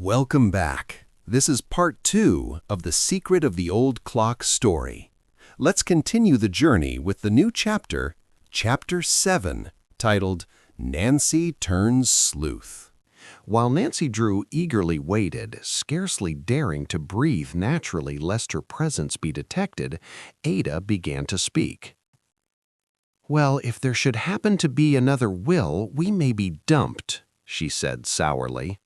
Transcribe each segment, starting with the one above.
Welcome back. This is part 2 of The Secret of the Old Clock story. Let's continue the journey with the new chapter, Chapter 7, titled Nancy Turns Sleuth. While Nancy Drew eagerly waited, scarcely daring to breathe naturally lest her presence be detected, Ada began to speak. "Well, if there should happen to be another will, we may be dumped," she said sourly.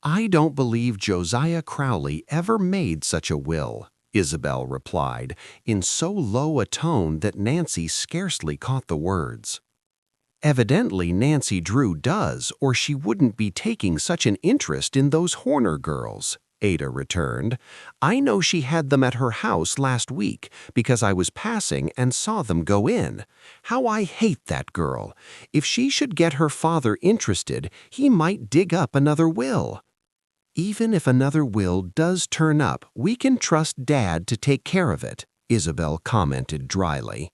"I don't believe Josiah Crowley ever made such a will," Isabel replied, in so low a tone that Nancy scarcely caught the words. "Evidently Nancy Drew does, or she wouldn't be taking such an interest in those Horner girls," Ada returned. "I know she had them at her house last week because I was passing and saw them go in. How I hate that girl! If she should get her father interested, he might dig up another will." "Even if another will does turn up, we can trust Dad to take care of it," Isabel commented dryly.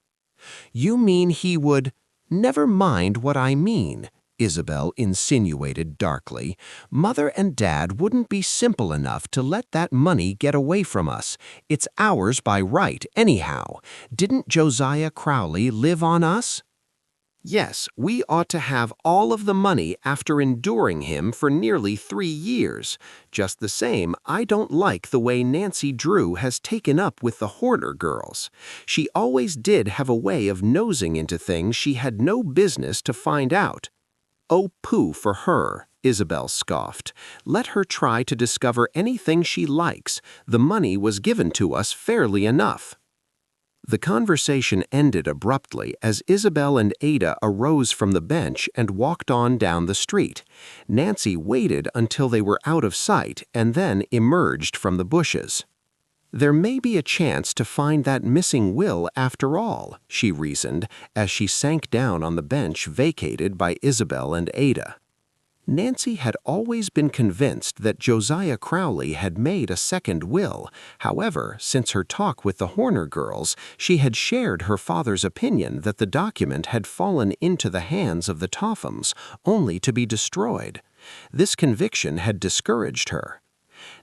"You mean he would—" "Never mind what I mean," Isabel insinuated darkly. "Mother and Dad wouldn't be simple enough to let that money get away from us. It's ours by right, anyhow. Didn't Josiah Crowley live on us? Yes, we ought to have all of the money after enduring him for nearly 3 years. Just the same, I don't like the way Nancy Drew has taken up with the Horner girls. She always did have a way of nosing into things she had no business to find out." "Oh, pooh for her," Isabel scoffed. "Let her try to discover anything she likes. The money was given to us fairly enough." The conversation ended abruptly as Isabel and Ada arose from the bench and walked on down the street. Nancy waited until they were out of sight and then emerged from the bushes. "There may be a chance to find that missing will after all," she reasoned as she sank down on the bench vacated by Isabel and Ada. Nancy had always been convinced that Josiah Crowley had made a second will. However, since her talk with the Horner girls, she had shared her father's opinion that the document had fallen into the hands of the Tophams, only to be destroyed. This conviction had discouraged her.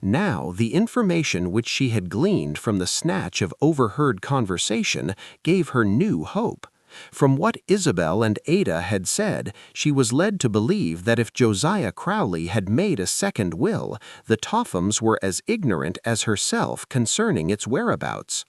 Now, the information which she had gleaned from the snatch of overheard conversation gave her new hope. From what Isabel and Ada had said, she was led to believe that if Josiah Crowley had made a second will, the Tophams were as ignorant as herself concerning its whereabouts.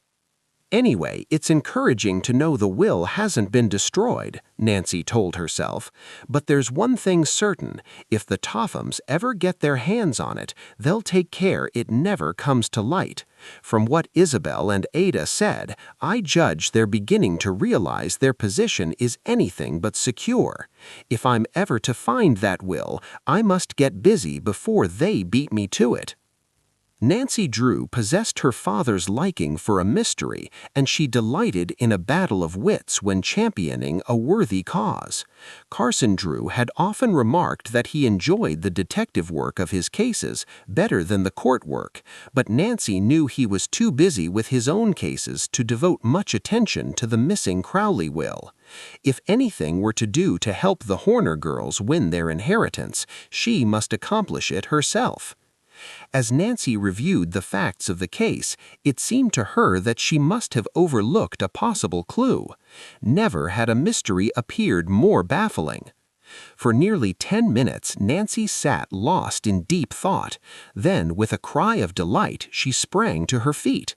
"Anyway, it's encouraging to know the will hasn't been destroyed," Nancy told herself. "But there's one thing certain. If the Tophams ever get their hands on it, they'll take care it never comes to light. From what Isabel and Ada said, I judge they're beginning to realize their position is anything but secure. If I'm ever to find that will, I must get busy before they beat me to it." Nancy Drew possessed her father's liking for a mystery, and she delighted in a battle of wits when championing a worthy cause. Carson Drew had often remarked that he enjoyed the detective work of his cases better than the court work, but Nancy knew he was too busy with his own cases to devote much attention to the missing Crowley will. If anything were to do to help the Horner girls win their inheritance, she must accomplish it herself. As Nancy reviewed the facts of the case, it seemed to her that she must have overlooked a possible clue. Never had a mystery appeared more baffling. For nearly 10 minutes, Nancy sat lost in deep thought. Then, with a cry of delight, she sprang to her feet.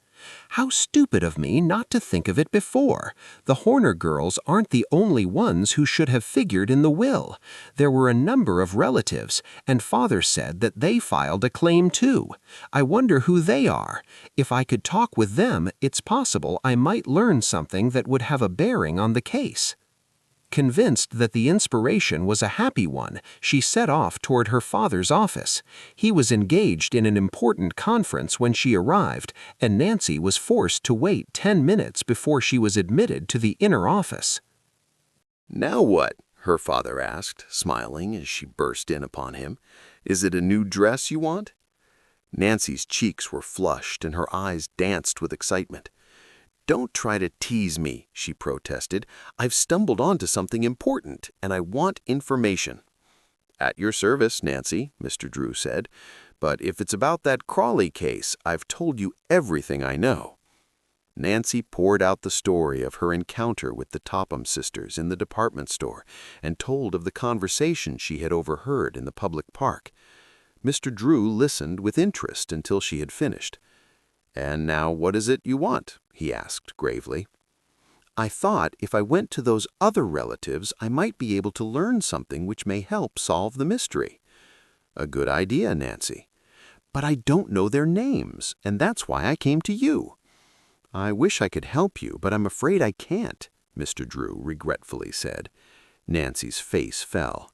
"How stupid of me not to think of it before! The Horner girls aren't the only ones who should have figured in the will. There were a number of relatives, and Father said that they filed a claim too. I wonder who they are. If I could talk with them, it's possible I might learn something that would have a bearing on the case." Convinced that the inspiration was a happy one, she set off toward her father's office. He was engaged in an important conference when she arrived, and Nancy was forced to wait 10 minutes before she was admitted to the inner office. "Now what?" her father asked, smiling as she burst in upon him. "Is it a new dress you want?" Nancy's cheeks were flushed and her eyes danced with excitement. "Don't try to tease me," she protested. "I've stumbled onto something important, and I want information." "At your service, Nancy," Mr. Drew said. "But if it's about that Crawley case, I've told you everything I know." Nancy poured out the story of her encounter with the Topham sisters in the department store and told of the conversation she had overheard in the public park. Mr. Drew listened with interest until she had finished. "And now what is it you want?" he asked gravely. "I thought if I went to those other relatives, I might be able to learn something which may help solve the mystery." "A good idea, Nancy." "But I don't know their names, and that's why I came to you." "I wish I could help you, but I'm afraid I can't," Mr. Drew regretfully said. Nancy's face fell.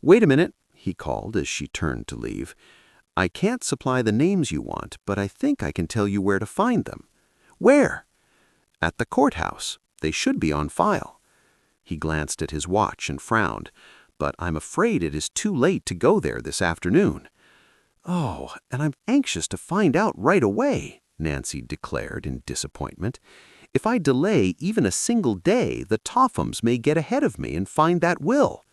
"Wait a minute," he called as she turned to leave. "I can't supply the names you want, but I think I can tell you where to find them." "Where?" "At the courthouse. They should be on file." He glanced at his watch and frowned. "But I'm afraid it is too late to go there this afternoon." "Oh, and I'm anxious to find out right away," Nancy declared in disappointment. "If I delay even a single day, the Tophams may get ahead of me and find that will."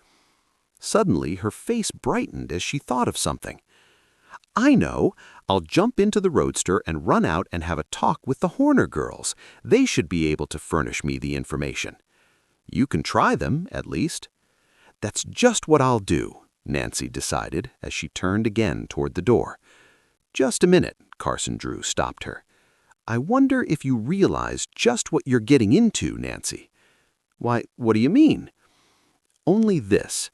Suddenly, her face brightened as she thought of something. "I know! I'll jump into the roadster and run out and have a talk with the Horner girls. They should be able to furnish me the information." "You can try them, at least." "That's just what I'll do," Nancy decided as she turned again toward the door. "Just a minute," Carson Drew stopped her. "I wonder if you realize just what you're getting into, Nancy." "Why, what do you mean?" "Only this.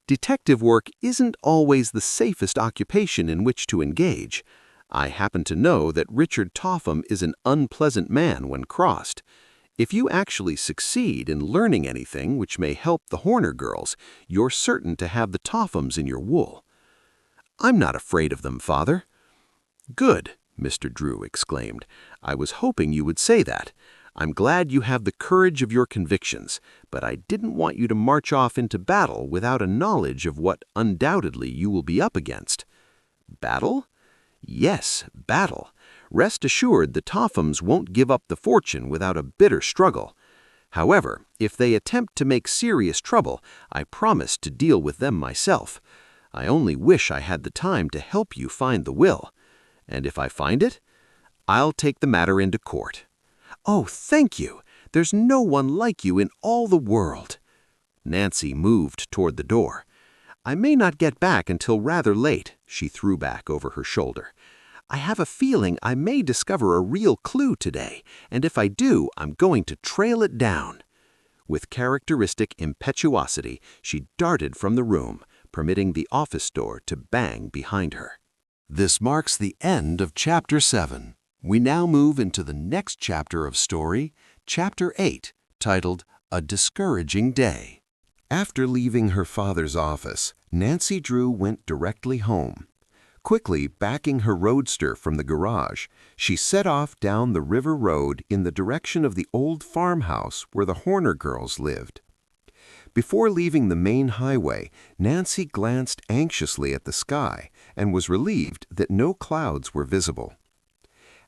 Detective work isn't always the safest occupation in which to engage. I happen to know that Richard Topham is an unpleasant man when crossed. If you actually succeed in learning anything which may help the Horner girls, you're certain to have the Tophams in your wool." "I'm not afraid of them, Father." "Good," Mr. Drew exclaimed. "I was hoping you would say that. I'm glad you have the courage of your convictions, but I didn't want you to march off into battle without a knowledge of what undoubtedly you will be up against." "Battle?" "Yes, battle. Rest assured the Tophams won't give up the fortune without a bitter struggle. However, if they attempt to make serious trouble, I promise to deal with them myself. I only wish I had the time to help you find the will. And if I find it, I'll take the matter into court." "Oh, thank you! There's no one like you in all the world." Nancy moved toward the door. "I may not get back until rather late," she threw back over her shoulder. "I have a feeling I may discover a real clue today, and if I do, I'm going to trail it down." With characteristic impetuosity, she darted from the room, permitting the office door to bang behind her. This marks the end of Chapter 7. We now move into the next chapter of story, Chapter 8, titled A Discouraging Day. After leaving her father's office, Nancy Drew went directly home. Quickly backing her roadster from the garage, she set off down the river road in the direction of the old farmhouse where the Horner girls lived. Before leaving the main highway, Nancy glanced anxiously at the sky and was relieved that no clouds were visible.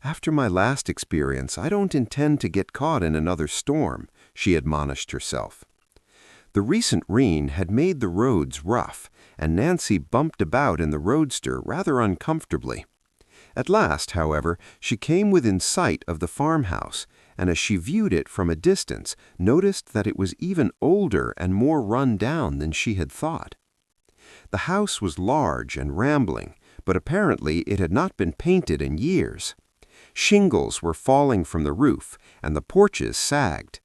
"After my last experience, I don't intend to get caught in another storm," she admonished herself. The recent rain had made the roads rough, and Nancy bumped about in the roadster rather uncomfortably. At last, however, she came within sight of the farmhouse, and as she viewed it from a distance, noticed that it was even older and more run down than she had thought. The house was large and rambling, but apparently it had not been painted in years. Shingles were falling from the roof, and the porches sagged.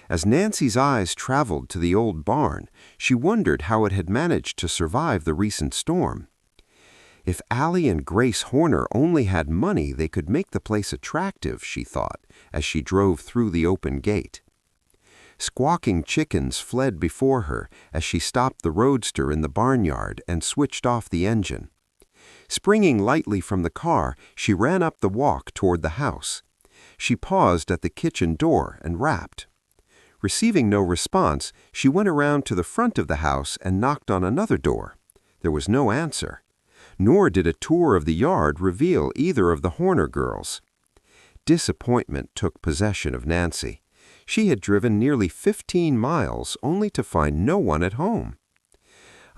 As Nancy's eyes traveled to the old barn, she wondered how it had managed to survive the recent storm. If Allie and Grace Horner only had money, they could make the place attractive, she thought, as she drove through the open gate. Squawking chickens fled before her as she stopped the roadster in the barnyard and switched off the engine. Springing lightly from the car, she ran up the walk toward the house. She paused at the kitchen door and rapped. Receiving no response, she went around to the front of the house and knocked on another door. There was no answer. Nor did a tour of the yard reveal either of the Horner girls. Disappointment took possession of Nancy. She had driven nearly 15 miles only to find no one at home.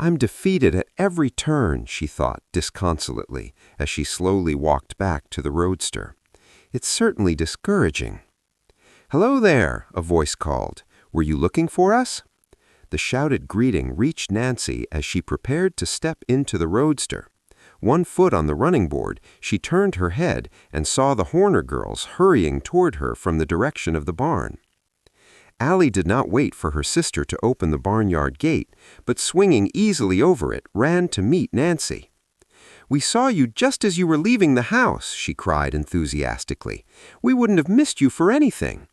I'm defeated at every turn, she thought disconsolately as she slowly walked back to the roadster. It's certainly discouraging. "Hello there," a voice called. "Were you looking for us?" The shouted greeting reached Nancy as she prepared to step into the roadster. One foot on the running board, she turned her head and saw the Horner girls hurrying toward her from the direction of the barn. Allie did not wait for her sister to open the barnyard gate, but swinging easily over it, ran to meet Nancy. "We saw you just as you were leaving the house," she cried enthusiastically. "We wouldn't have missed you for anything."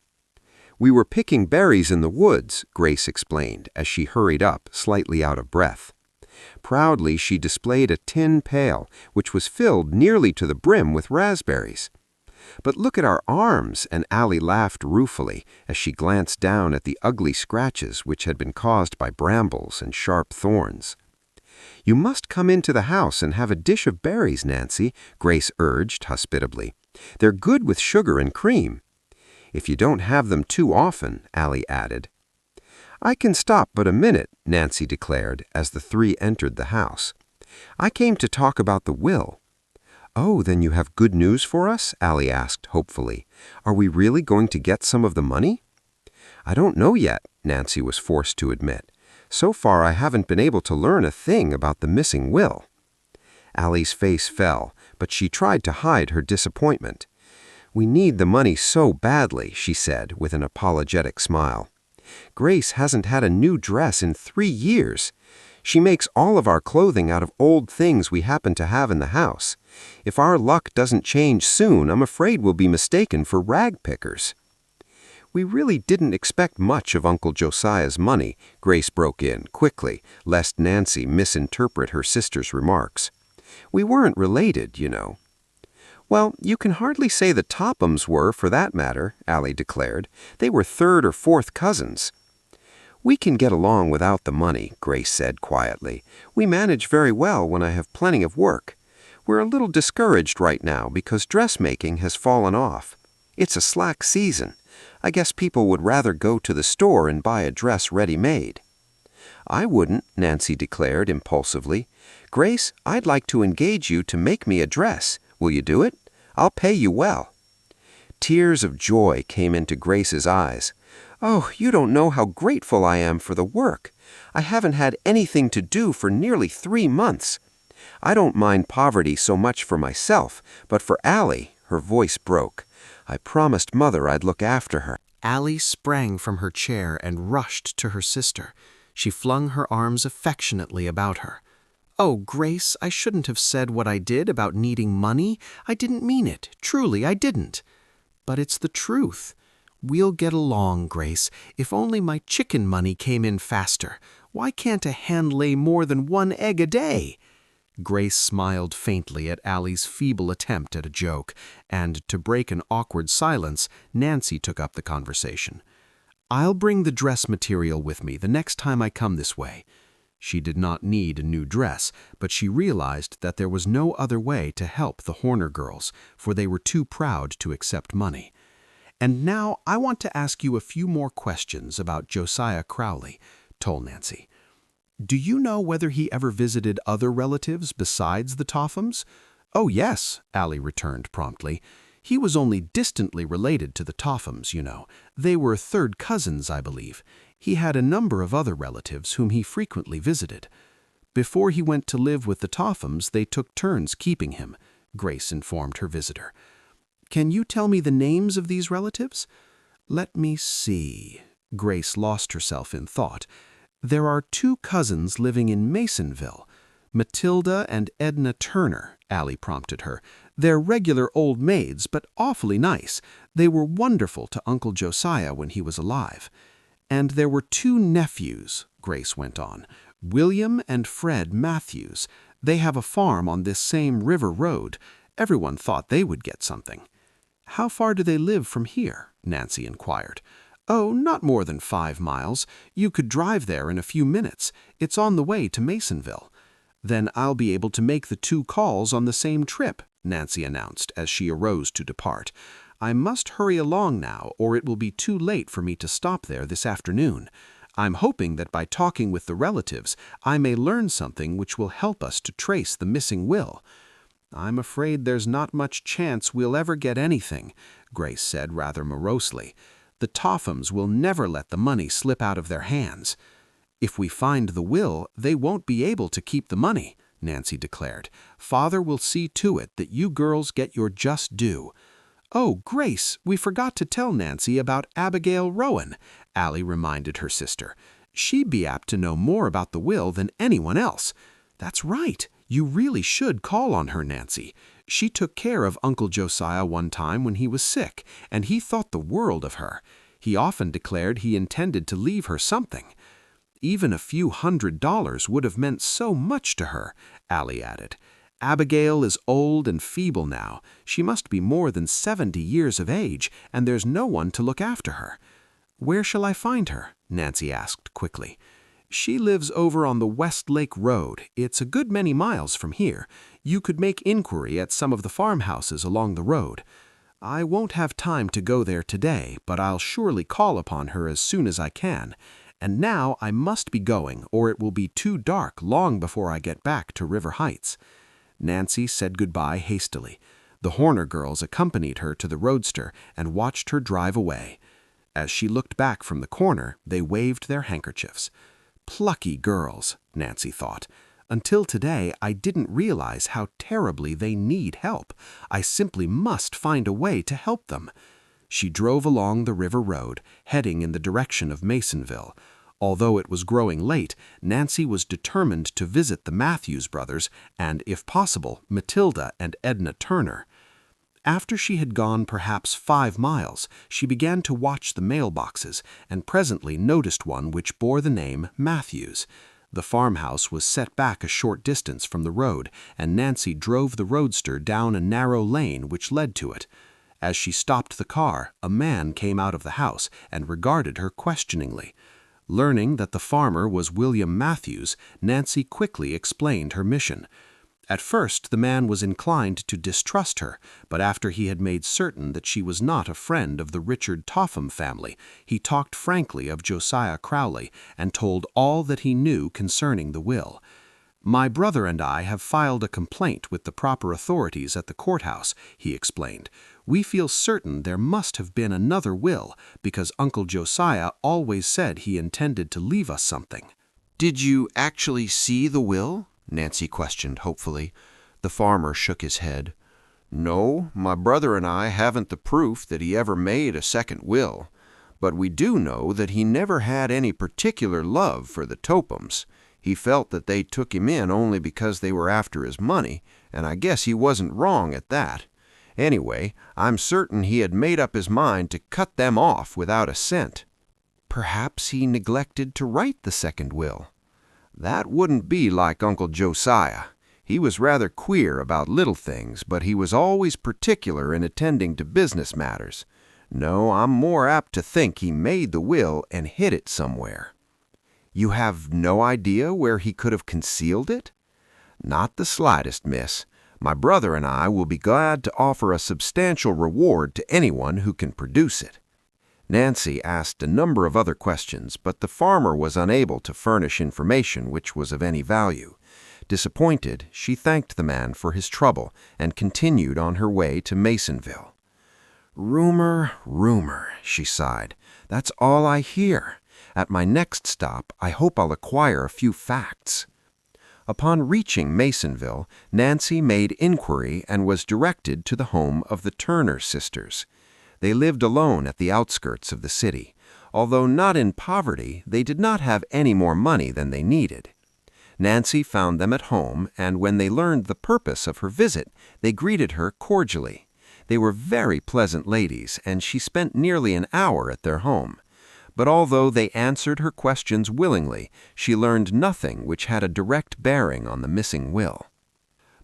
"We were picking berries in the woods," Grace explained as she hurried up, slightly out of breath. Proudly, she displayed a tin pail, which was filled nearly to the brim with raspberries. "But look at our arms," and Allie laughed ruefully as she glanced down at the ugly scratches which had been caused by brambles and sharp thorns. "You must come into the house and have a dish of berries, Nancy," Grace urged hospitably. "They're good with sugar and cream." "If you don't have them too often," Allie added. "I can stop but a minute," Nancy declared as the three entered the house. "I came to talk about the will." "Oh, then you have good news for us?" Allie asked hopefully. "Are we really going to get some of the money?" "I don't know yet," Nancy was forced to admit. "So far I haven't been able to learn a thing about the missing will." Allie's face fell, but she tried to hide her disappointment. "We need the money so badly," she said with an apologetic smile. "Grace hasn't had a new dress in 3 years. She makes all of our clothing out of old things we happen to have in the house. If our luck doesn't change soon, I'm afraid we'll be mistaken for rag pickers." "We really didn't expect much of Uncle Josiah's money," Grace broke in quickly, lest Nancy misinterpret her sister's remarks. "We weren't related, you know." "Well, you can hardly say the Tophams were, for that matter," Allie declared. "They were third or fourth cousins." "We can get along without the money," Grace said quietly. "We manage very well when I have plenty of work. We're a little discouraged right now because dressmaking has fallen off. It's a slack season. I guess people would rather go to the store and buy a dress ready-made." "I wouldn't," Nancy declared impulsively. "Grace, I'd like to engage you to make me a dress. Will you do it? I'll pay you well." Tears of joy came into Grace's eyes. "Oh, you don't know how grateful I am for the work. I haven't had anything to do for nearly 3 months. I don't mind poverty so much for myself, but for Allie," her voice broke. "I promised Mother I'd look after her." Allie sprang from her chair and rushed to her sister. She flung her arms affectionately about her. "Oh, Grace, I shouldn't have said what I did about needing money. I didn't mean it. Truly, I didn't. But it's the truth. We'll get along, Grace, if only my chicken money came in faster. Why can't a hen lay more than 1 egg a day?" Grace smiled faintly at Allie's feeble attempt at a joke, and to break an awkward silence, Nancy took up the conversation. "I'll bring the dress material with me the next time I come this way." She did not need a new dress, but she realized that there was no other way to help the Horner girls, for they were too proud to accept money. "And now I want to ask you a few more questions about Josiah Crowley," told Nancy. "Do you know whether he ever visited other relatives besides the Tophams?" "Oh, yes," Allie returned promptly. "He was only distantly related to the Tophams, you know. They were third cousins, I believe. He had a number of other relatives whom he frequently visited. Before he went to live with the Tophams, they took turns keeping him," Grace informed her visitor. "Can you tell me the names of these relatives?" "Let me see." Grace lost herself in thought. "There are 2 cousins living in Masonville. Matilda and Edna Turner," Allie prompted her. "They're regular old maids, but awfully nice. They were wonderful to Uncle Josiah when he was alive. And there were 2 nephews," Grace went on. "William and Fred Matthews. They have a farm on this same river road. Everyone thought they would get something." "How far do they live from here?" Nancy inquired. "Oh, not more than 5 miles. You could drive there in a few minutes. It's on the way to Masonville." "Then I'll be able to make the 2 calls on the same trip," Nancy announced as she arose to depart. "I must hurry along now, or it will be too late for me to stop there this afternoon. I'm hoping that by talking with the relatives, I may learn something which will help us to trace the missing will." "I'm afraid there's not much chance we'll ever get anything," Grace said rather morosely. "The Tophams will never let the money slip out of their hands." "If we find the will, they won't be able to keep the money," Nancy declared. "Father will see to it that you girls get your just due." "Oh, Grace, we forgot to tell Nancy about Abigail Rowan," Allie reminded her sister. "She'd be apt to know more about the will than anyone else." "That's right. You really should call on her, Nancy. She took care of Uncle Josiah one time when he was sick, and he thought the world of her. He often declared he intended to leave her something." "Even a few $100 would have meant so much to her," Allie added. "Abigail is old and feeble now. She must be more than 70 years of age, and there's no one to look after her." "Where shall I find her?" Nancy asked quickly. "She lives over on the West Lake Road. It's a good many miles from here. You could make inquiry at some of the farmhouses along the road." "I won't have time to go there today, but I'll surely call upon her as soon as I can. And now I must be going, or it will be too dark long before I get back to River Heights." Nancy said goodbye hastily. The Horner girls accompanied her to the roadster and watched her drive away. As she looked back from the corner, they waved their handkerchiefs. "Plucky girls," Nancy thought. "Until today, I didn't realize how terribly they need help. I simply must find a way to help them." She drove along the river road, heading in the direction of Masonville. Although it was growing late, Nancy was determined to visit the Matthews brothers and, if possible, Matilda and Edna Turner. After she had gone perhaps 5 miles, she began to watch the mailboxes and presently noticed one which bore the name Matthews. The farmhouse was set back a short distance from the road, and Nancy drove the roadster down a narrow lane which led to it. As she stopped the car, a man came out of the house and regarded her questioningly. Learning that the farmer was William Matthews, Nancy quickly explained her mission. At first, the man was inclined to distrust her, but after he had made certain that she was not a friend of the Richard Topham family, he talked frankly of Josiah Crowley and told all that he knew concerning the will. "My brother and I have filed a complaint with the proper authorities at the courthouse," he explained. "We feel certain there must have been another will, because Uncle Josiah always said he intended to leave us something." "Did you actually see the will?" Nancy questioned hopefully. The farmer shook his head. "No, my brother and I haven't the proof that he ever made a second will, but we do know that he never had any particular love for the Tophams. He felt that they took him in only because they were after his money, and I guess he wasn't wrong at that. Anyway, I'm certain he had made up his mind to cut them off without a cent." "Perhaps he neglected to write the second will." "That wouldn't be like Uncle Josiah. He was rather queer about little things, but he was always particular in attending to business matters. No, I'm more apt to think he made the will and hid it somewhere." "You have no idea where he could have concealed it?" "Not the slightest, miss. My brother and I will be glad to offer a substantial reward to anyone who can produce it." Nancy asked a number of other questions, but the farmer was unable to furnish information which was of any value. Disappointed, she thanked the man for his trouble and continued on her way to Masonville. "Rumor, rumor," she sighed. "That's all I hear. At my next stop, I hope I'll acquire a few facts." Upon reaching Masonville, Nancy made inquiry and was directed to the home of the Turner sisters. They lived alone at the outskirts of the city. Although not in poverty, they did not have any more money than they needed. Nancy found them at home, and when they learned the purpose of her visit, they greeted her cordially. They were very pleasant ladies, and she spent nearly an hour at their home. But although they answered her questions willingly, she learned nothing which had a direct bearing on the missing will.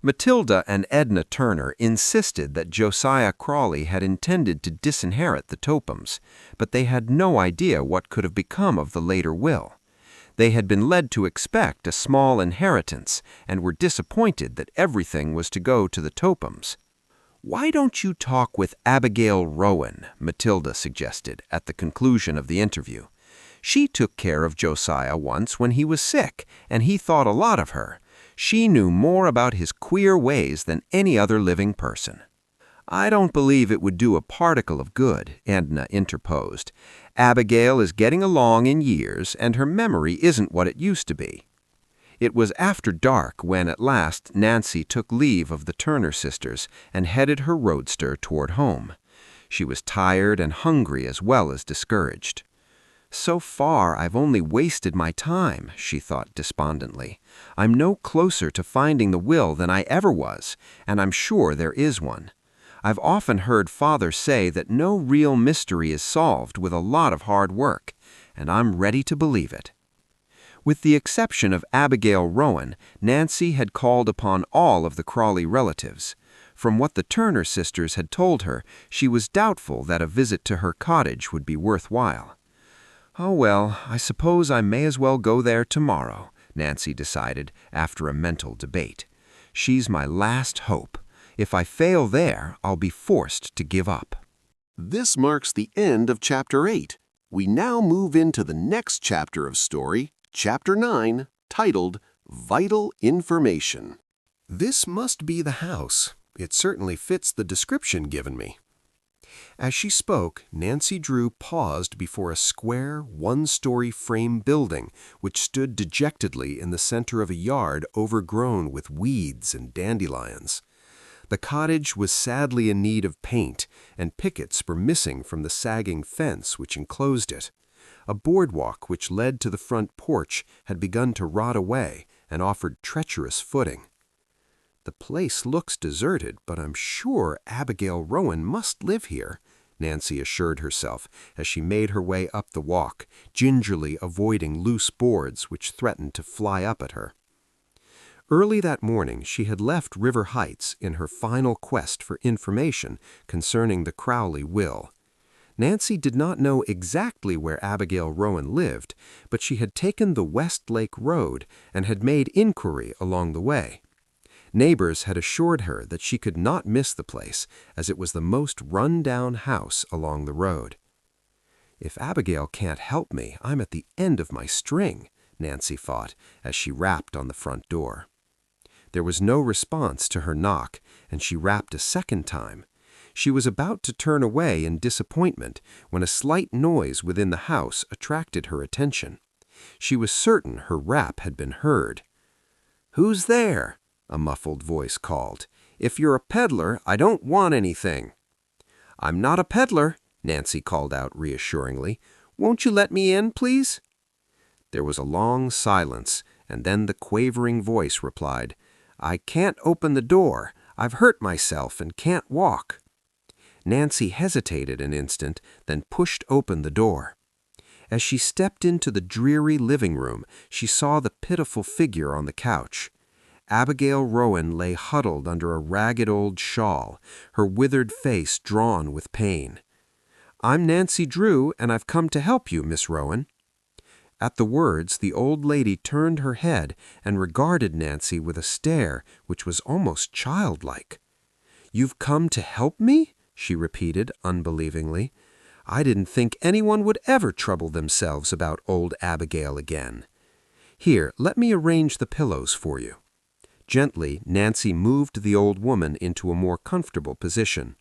Matilda and Edna Turner insisted that Josiah Crawley had intended to disinherit the Tophams, but they had no idea what could have become of the later will. They had been led to expect a small inheritance and were disappointed that everything was to go to the Tophams. "Why don't you talk with Abigail Rowan?" Matilda suggested at the conclusion of the interview. She took care of Josiah once when he was sick, and he thought a lot of her. She knew more about his queer ways than any other living person." "I don't believe it would do a particle of good," Edna interposed. "Abigail is getting along in years, and her memory isn't what it used to be." It was after dark when, at last, Nancy took leave of the Turner sisters and headed her roadster toward home. She was tired and hungry as well as discouraged. "So far, I've only wasted my time," she thought despondently. "I'm no closer to finding the will than I ever was, and I'm sure there is one. I've often heard Father say that no real mystery is solved with a lot of hard work, and I'm ready to believe it." With the exception of Abigail Rowan, Nancy had called upon all of the Crawley relatives. From what the Turner sisters had told her, she was doubtful that a visit to her cottage would be worthwhile. "Oh well, I suppose I may as well go there tomorrow," Nancy decided after a mental debate. "She's my last hope. If I fail there, I'll be forced to give up." This marks the end of Chapter 8. We now move into the next chapter of story, Chapter 9, titled Vital Information. This must be the house. It certainly fits the description given me. As she spoke, Nancy Drew paused before a square, one-story frame building which stood dejectedly in the center of a yard overgrown with weeds and dandelions. The cottage was sadly in need of paint, and pickets were missing from the sagging fence which enclosed it. A boardwalk which led to the front porch had begun to rot away and offered treacherous footing. "The place looks deserted, but I'm sure Abigail Rowan must live here," Nancy assured herself as she made her way up the walk, gingerly avoiding loose boards which threatened to fly up at her. Early that morning she had left River Heights in her final quest for information concerning the Crowley will. Nancy did not know exactly where Abigail Rowan lived, but she had taken the West Lake Road and had made inquiry along the way. Neighbors had assured her that she could not miss the place, as it was the most run-down house along the road. "If Abigail can't help me, I'm at the end of my string," Nancy thought as she rapped on the front door. There was no response to her knock, and she rapped a second time. She was about to turn away in disappointment when a slight noise within the house attracted her attention. She was certain her rap had been heard. "Who's there?" a muffled voice called. "If you're a peddler, I don't want anything." "I'm not a peddler," Nancy called out reassuringly. "Won't you let me in, please?" There was a long silence, and then the quavering voice replied, "I can't open the door. I've hurt myself and can't walk." Nancy hesitated an instant, then pushed open the door. As she stepped into the dreary living room, she saw the pitiful figure on the couch. Abigail Rowan lay huddled under a ragged old shawl, her withered face drawn with pain. "I'm Nancy Drew, and I've come to help you, Miss Rowan." At the words, the old lady turned her head and regarded Nancy with a stare which was almost childlike. "You've come to help me?" she repeated unbelievingly. "I didn't think anyone would ever trouble themselves about old Abigail again. Here, let me arrange the pillows for you." Gently, Nancy moved the old woman into a more comfortable position.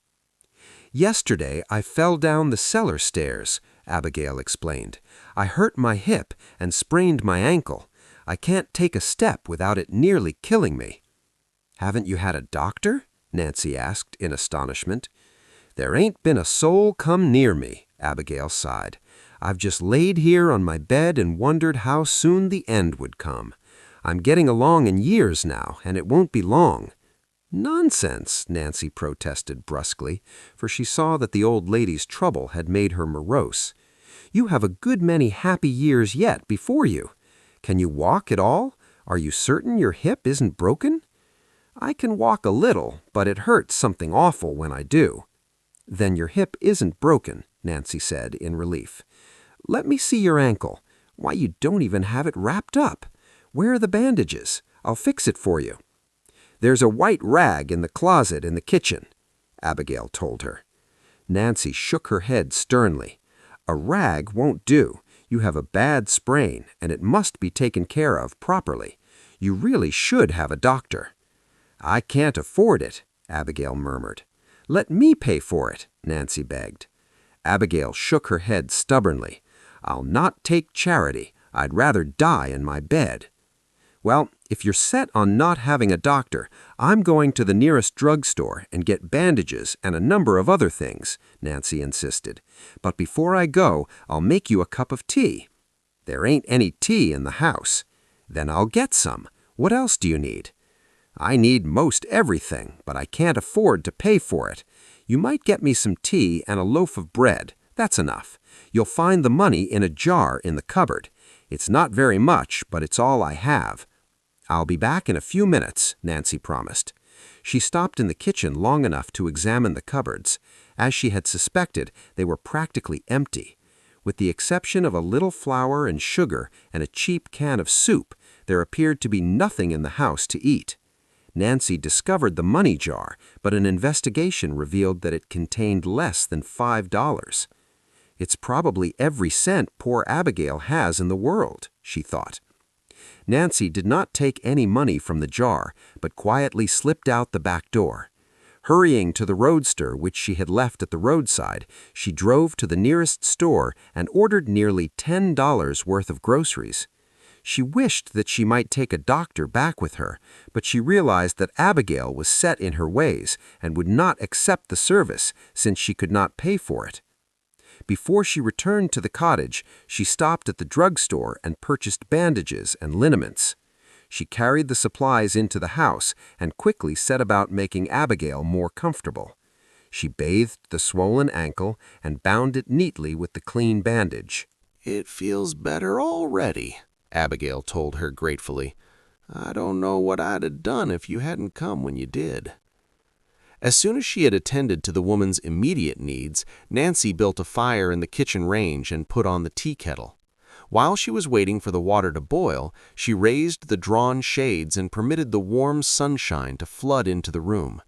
"Yesterday, I fell down the cellar stairs," Abigail explained. "I hurt my hip and sprained my ankle. I can't take a step without it nearly killing me." "Haven't you had a doctor?" Nancy asked in astonishment. "There ain't been a soul come near me," Abigail sighed. "I've just laid here on my bed and wondered how soon the end would come. I'm getting along in years now, and it won't be long." "Nonsense," Nancy protested brusquely, for she saw that the old lady's trouble had made her morose. "You have a good many happy years yet before you. Can you walk at all? Are you certain your hip isn't broken?" "I can walk a little, but it hurts something awful when I do." "Then your hip isn't broken," Nancy said in relief. "Let me see your ankle. Why, you don't even have it wrapped up. Where are the bandages? I'll fix it for you." "There's a white rag in the closet in the kitchen," Abigail told her. Nancy shook her head sternly. "A rag won't do. You have a bad sprain, and it must be taken care of properly. You really should have a doctor." "I can't afford it," Abigail murmured. "Let me pay for it," Nancy begged. Abigail shook her head stubbornly. "I'll not take charity. I'd rather die in my bed." "Well, if you're set on not having a doctor, I'm going to the nearest drugstore and get bandages and a number of other things," Nancy insisted. "But before I go, I'll make you a cup of tea." "There ain't any tea in the house." "Then I'll get some. What else do you need?" "I need most everything, but I can't afford to pay for it. You might get me some tea and a loaf of bread. That's enough. You'll find the money in a jar in the cupboard. It's not very much, but it's all I have." "I'll be back in a few minutes," Nancy promised. She stopped in the kitchen long enough to examine the cupboards. As she had suspected, they were practically empty. With the exception of a little flour and sugar and a cheap can of soup, there appeared to be nothing in the house to eat. Nancy discovered the money jar, but an investigation revealed that it contained less than $5. "It's probably every cent poor Abigail has in the world," she thought. Nancy did not take any money from the jar, but quietly slipped out the back door. Hurrying to the roadster which she had left at the roadside, she drove to the nearest store and ordered nearly $10 worth of groceries. She wished that she might take a doctor back with her, but she realized that Abigail was set in her ways and would not accept the service since she could not pay for it. Before she returned to the cottage, she stopped at the drugstore and purchased bandages and liniments. She carried the supplies into the house and quickly set about making Abigail more comfortable. She bathed the swollen ankle and bound it neatly with the clean bandage. "It feels better already," Abigail told her gratefully. "I don't know what I'd have done if you hadn't come when you did." As soon as she had attended to the woman's immediate needs, Nancy built a fire in the kitchen range and put on the tea kettle. While she was waiting for the water to boil, she raised the drawn shades and permitted the warm sunshine to flood into the room.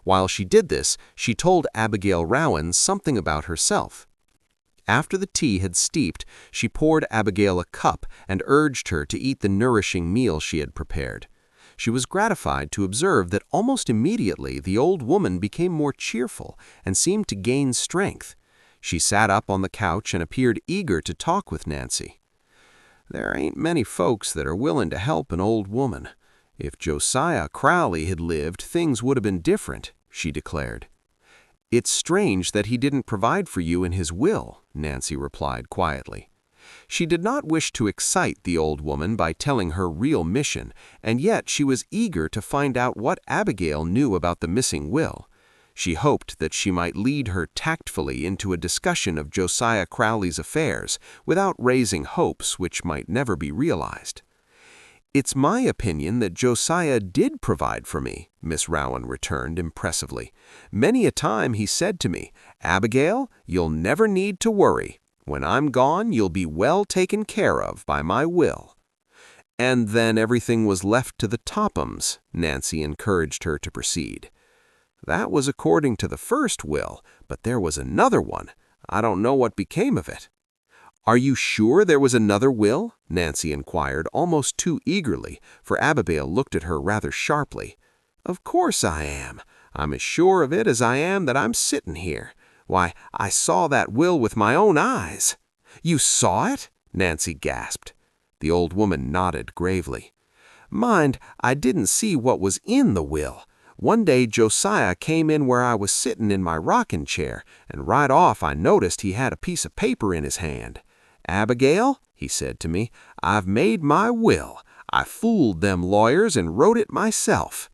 While she did this, she told Abigail Rowan something about herself. After the tea had steeped, she poured Abigail a cup and urged her to eat the nourishing meal she had prepared. She was gratified to observe that almost immediately the old woman became more cheerful and seemed to gain strength. She sat up on the couch and appeared eager to talk with Nancy. "There ain't many folks that are willing to help an old woman. If Josiah Crowley had lived, things would have been different," she declared. "It's strange that he didn't provide for you in his will," Nancy replied quietly. She did not wish to excite the old woman by telling her real mission, and yet she was eager to find out what Abigail knew about the missing will. She hoped that she might lead her tactfully into a discussion of Josiah Crowley's affairs without raising hopes which might never be realized. "It's my opinion that Josiah did provide for me," Miss Rowan returned impressively. "Many a time he said to me, 'Abigail, you'll never need to worry. When I'm gone, you'll be well taken care of by my will.'" "And then everything was left to the Tophams," Nancy encouraged her to proceed. "That was according to the first will, but there was another one. I don't know what became of it." "Are you sure there was another will?" Nancy inquired, almost too eagerly, for Abigail looked at her rather sharply. "Of course I am. I'm as sure of it as I am that I'm sitting here. Why, I saw that will with my own eyes." "You saw it?" Nancy gasped. The old woman nodded gravely. "Mind, I didn't see what was in the will. One day Josiah came in where I was sitting in my rocking chair, and right off I noticed he had a piece of paper in his hand. 'Abigail,' he said to me, 'I've made my will. I fooled them lawyers and wrote it myself.'"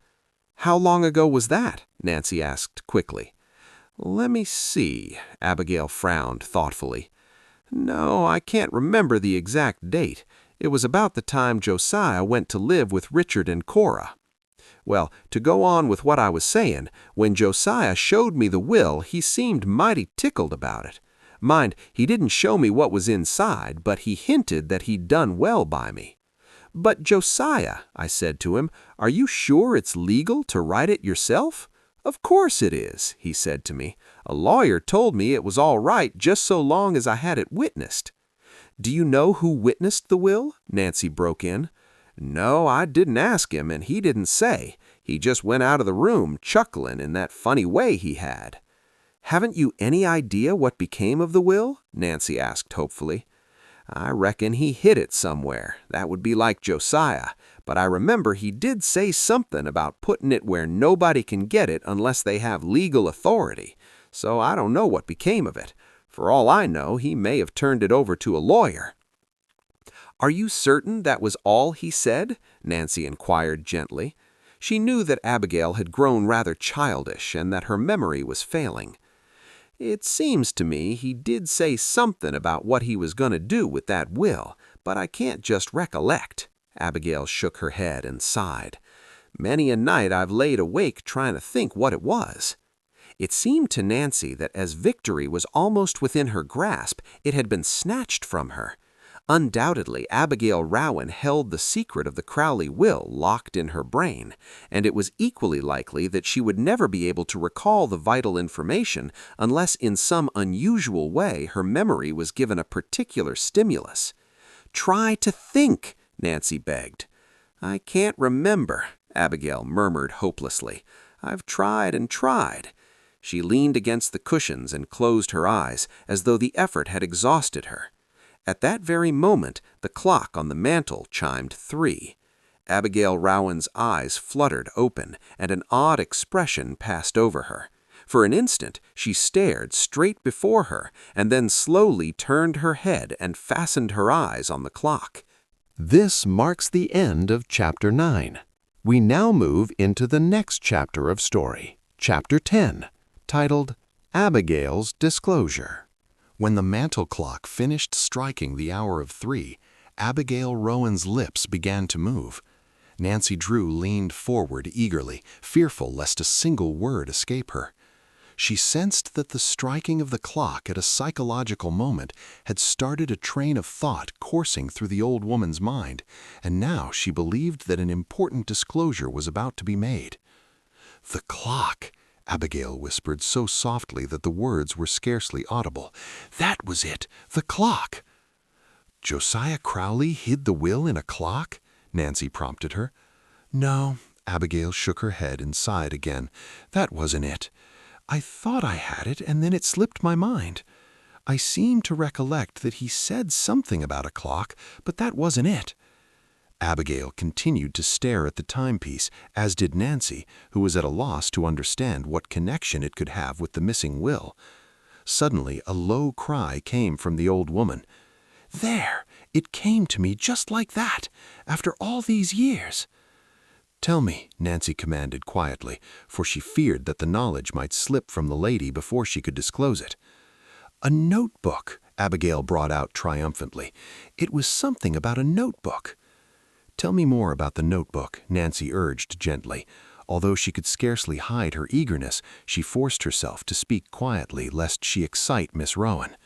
"How long ago was that?" Nancy asked quickly. "Let me see." Abigail frowned thoughtfully. "No, I can't remember the exact date. It was about the time Josiah went to live with Richard and Cora. Well, to go on with what I was saying, when Josiah showed me the will, he seemed mighty tickled about it. Mind, he didn't show me what was inside, but he hinted that he'd done well by me. 'But Josiah,' I said to him, 'are you sure it's legal to write it yourself?' 'Of course it is,' he said to me. 'A lawyer told me it was all right just so long as I had it witnessed.' "Do you know who witnessed the will?" Nancy broke in. "No, I didn't ask him, and he didn't say. He just went out of the room, chuckling in that funny way he had." "Haven't you any idea what became of the will?" Nancy asked hopefully. "I reckon he hid it somewhere. That would be like Josiah. But I remember he did say something about putting it where nobody can get it unless they have legal authority. So I don't know what became of it. For all I know, he may have turned it over to a lawyer." "Are you certain that was all he said?" Nancy inquired gently. She knew that Abigail had grown rather childish and that her memory was failing. "It seems to me he did say something about what he was going to do with that will, but I can't just recollect." Abigail shook her head and sighed. "Many a night I've laid awake trying to think what it was." It seemed to Nancy that as victory was almost within her grasp, it had been snatched from her. Undoubtedly, Abigail Rowan held the secret of the Crowley will locked in her brain, and it was equally likely that she would never be able to recall the vital information unless in some unusual way her memory was given a particular stimulus. "Try to think," Nancy begged. "I can't remember," Abigail murmured hopelessly. "I've tried and tried." She leaned against the cushions and closed her eyes, as though the effort had exhausted her. At that very moment, the clock on the mantel chimed 3. Abigail Rowan's eyes fluttered open, and an odd expression passed over her. For an instant, she stared straight before her, and then slowly turned her head and fastened her eyes on the clock. This marks the end of Chapter 9. We now move into the next chapter of story, Chapter 10, titled Abigail's Disclosure. When the mantel clock finished striking the hour of 3, Abigail Rowan's lips began to move. Nancy Drew leaned forward eagerly, fearful lest a single word escape her. She sensed that the striking of the clock at a psychological moment had started a train of thought coursing through the old woman's mind, and now she believed that an important disclosure was about to be made. "The clock," Abigail whispered so softly that the words were scarcely audible. "That was it, the clock." "Josiah Crowley hid the will in a clock?" Nancy prompted her. "No," Abigail shook her head and sighed again. "That wasn't it. I thought I had it, and then it slipped my mind. I seem to recollect that he said something about a clock, but that wasn't it." Abigail continued to stare at the timepiece, as did Nancy, who was at a loss to understand what connection it could have with the missing will. Suddenly, a low cry came from the old woman. "There! It came to me just like that, after all these years." "Tell me," Nancy commanded quietly, for she feared that the knowledge might slip from the lady before she could disclose it. "A notebook," Abigail brought out triumphantly. "It was something about a notebook." "Tell me more about the notebook," Nancy urged gently. Although she could scarcely hide her eagerness, she forced herself to speak quietly lest she excite Miss Rowan.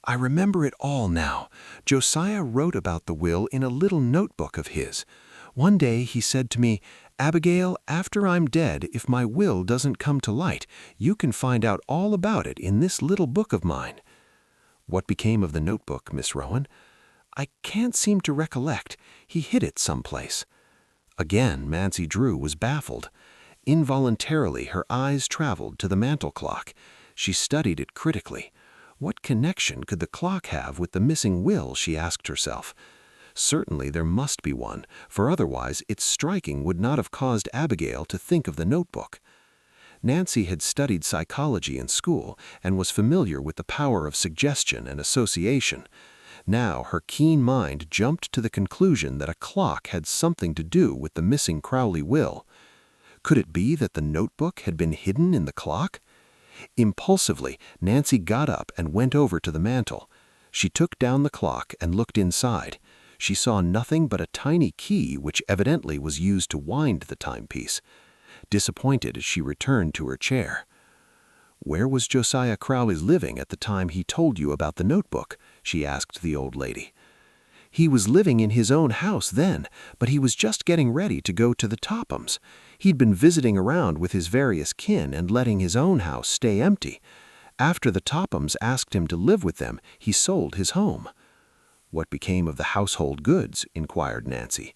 "I remember it all now. Josiah wrote about the will in a little notebook of his. One day he said to me, 'Abigail, after I'm dead, if my will doesn't come to light, you can find out all about it in this little book of mine.'" "What became of the notebook, Miss Rowan?" "I can't seem to recollect. He hid it someplace." Again, Nancy Drew was baffled. Involuntarily, her eyes traveled to the mantel clock. She studied it critically. What connection could the clock have with the missing will, she asked herself. Certainly there must be one, for otherwise its striking would not have caused Abigail to think of the notebook. Nancy had studied psychology in school and was familiar with the power of suggestion and association. Now her keen mind jumped to the conclusion that a clock had something to do with the missing Crowley will. Could it be that the notebook had been hidden in the clock? Impulsively, Nancy got up and went over to the mantel. She took down the clock and looked inside. She saw nothing but a tiny key which evidently was used to wind the timepiece. Disappointed, she returned to her chair. "Where was Josiah Crowley living at the time he told you about the notebook?" she asked the old lady. "He was living in his own house then, but he was just getting ready to go to the Tophams. He'd been visiting around with his various kin and letting his own house stay empty. After the Tophams asked him to live with them, he sold his home." "What became of the household goods?" inquired Nancy.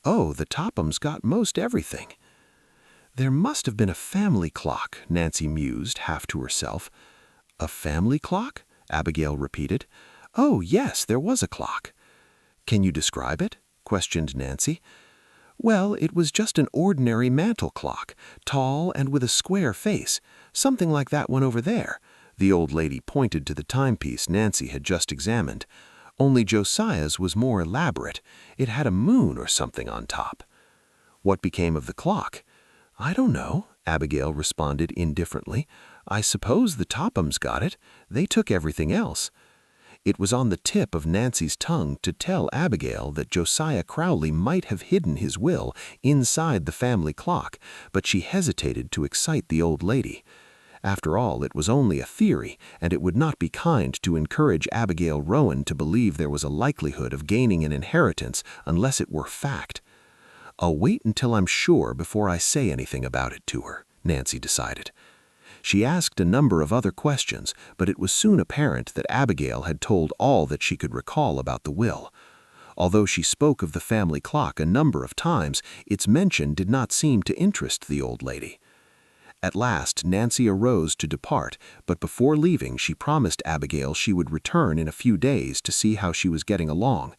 "Oh, the Tophams got most everything." "There must have been a family clock," Nancy mused, half to herself. "A family clock?" Abigail repeated. "Oh, yes, there was a clock." "Can you describe it?" questioned Nancy. "Well, it was just an ordinary mantel clock, tall and with a square face, something like that one over there." The old lady pointed to the timepiece Nancy had just examined. "Only Josiah's was more elaborate. It had a moon or something on top." "What became of the clock?" "I don't know," Abigail responded indifferently. "I suppose the Tophams got it. They took everything else." It was on the tip of Nancy's tongue to tell Abigail that Josiah Crowley might have hidden his will inside the family clock, but she hesitated to excite the old lady. After all, it was only a theory, and it would not be kind to encourage Abigail Rowan to believe there was a likelihood of gaining an inheritance unless it were fact. "I'll wait until I'm sure before I say anything about it to her," Nancy decided. She asked a number of other questions, but it was soon apparent that Abigail had told all that she could recall about the will. Although she spoke of the family clock a number of times, its mention did not seem to interest the old lady. At last, Nancy arose to depart, but before leaving she promised Abigail she would return in a few days to see how she was getting along.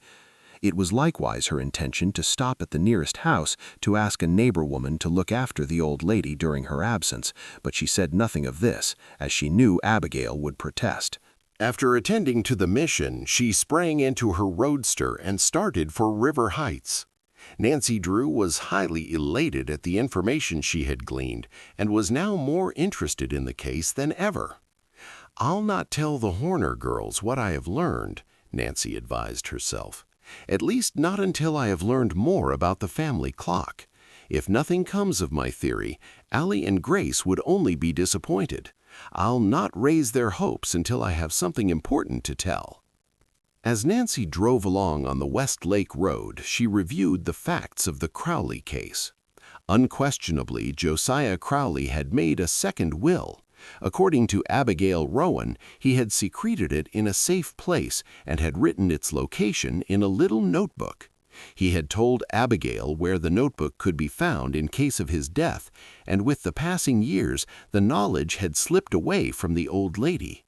It was likewise her intention to stop at the nearest house to ask a neighbor woman to look after the old lady during her absence, but she said nothing of this, as she knew Abigail would protest. After attending to the mission, she sprang into her roadster and started for River Heights. Nancy Drew was highly elated at the information she had gleaned and was now more interested in the case than ever. "I'll not tell the Horner girls what I have learned," Nancy advised herself. "At least not until I have learned more about the family clock. If nothing comes of my theory, Allie and Grace would only be disappointed. I'll not raise their hopes until I have something important to tell." As Nancy drove along on the West Lake Road, she reviewed the facts of the Crowley case. Unquestionably, Josiah Crowley had made a second will. According to Abigail Rowan, he had secreted it in a safe place and had written its location in a little notebook. He had told Abigail where the notebook could be found in case of his death, and with the passing years, the knowledge had slipped away from the old lady.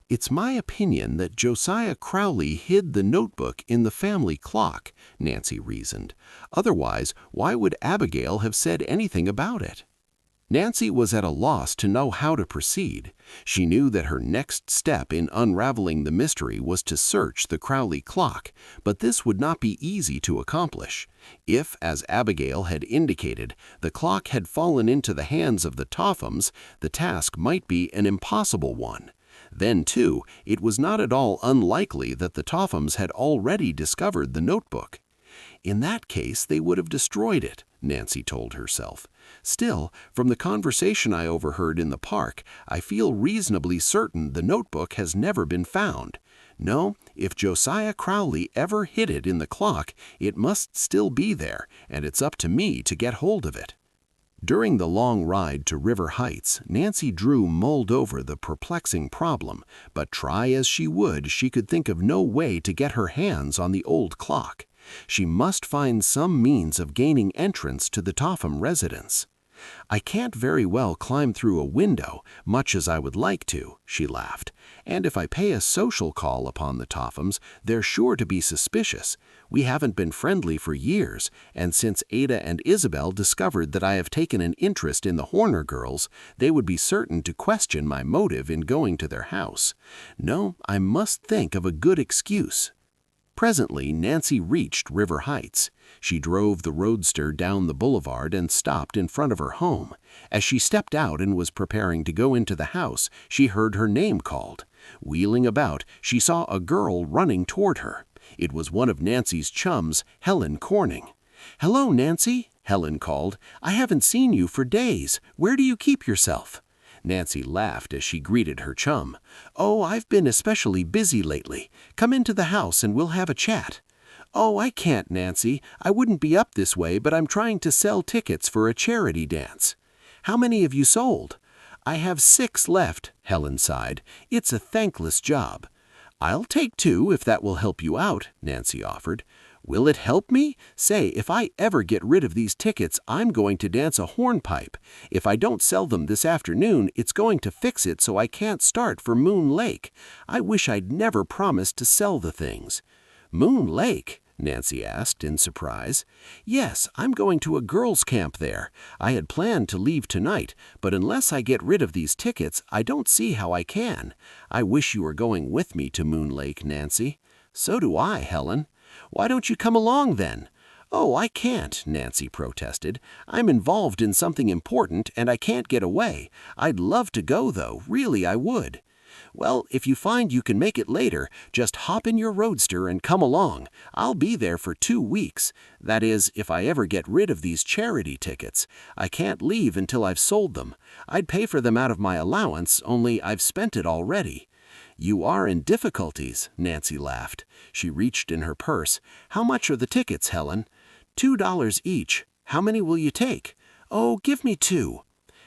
"It's my opinion that Josiah Crowley hid the notebook in the family clock," Nancy reasoned. "Otherwise, why would Abigail have said anything about it?" Nancy was at a loss to know how to proceed. She knew that her next step in unraveling the mystery was to search the Crowley clock, but this would not be easy to accomplish. If, as Abigail had indicated, the clock had fallen into the hands of the Tophams, the task might be an impossible one. Then, too, it was not at all unlikely that the Tophams had already discovered the notebook. In that case, they would have destroyed it, Nancy told herself. Still, from the conversation I overheard in the park, I feel reasonably certain the notebook has never been found. No, if Josiah Crowley ever hid it in the clock, it must still be there, and it's up to me to get hold of it. During the long ride to River Heights, Nancy Drew mulled over the perplexing problem, but try as she would, she could think of no way to get her hands on the old clock. She must find some means of gaining entrance to the Topham residence. "I can't very well climb through a window, much as I would like to," she laughed. "And if I pay a social call upon the Tophams, they're sure to be suspicious. We haven't been friendly for years, and since Ada and Isabel discovered that I have taken an interest in the Horner girls, they would be certain to question my motive in going to their house. No, I must think of a good excuse." Presently, Nancy reached River Heights. She drove the roadster down the boulevard and stopped in front of her home. As she stepped out and was preparing to go into the house, she heard her name called. Wheeling about, she saw a girl running toward her. It was one of Nancy's chums, Helen Corning. "Hello, Nancy," Helen called. "I haven't seen you for days. Where do you keep yourself?" Nancy laughed as she greeted her chum. "Oh, I've been especially busy lately. Come into the house and we'll have a chat." "Oh, I can't, Nancy. I wouldn't be up this way, but I'm trying to sell tickets for a charity dance." "How many have you sold?" "I have 6 left," Helen sighed. "It's a thankless job." "I'll take 2 if that will help you out," Nancy offered. "Will it help me? Say, if I ever get rid of these tickets, I'm going to dance a hornpipe. If I don't sell them this afternoon, it's going to fix it so I can't start for Moon Lake. I wish I'd never promised to sell the things." "Moon Lake?" Nancy asked in surprise. "Yes, I'm going to a girls' camp there. I had planned to leave tonight, but unless I get rid of these tickets, I don't see how I can. I wish you were going with me to Moon Lake, Nancy." "So do I, Helen." "Why don't you come along then?" "Oh, I can't," Nancy protested. "I'm involved in something important and I can't get away. I'd love to go, though. Really, I would." "Well, if you find you can make it later, just hop in your roadster and come along. I'll be there for 2 weeks. That is, if I ever get rid of these charity tickets. I can't leave until I've sold them. I'd pay for them out of my allowance, only I've spent it already." "You are in difficulties," Nancy laughed. She reached in her purse. "How much are the tickets, Helen?" $2 each. How many will you take?" "Oh, give me 2.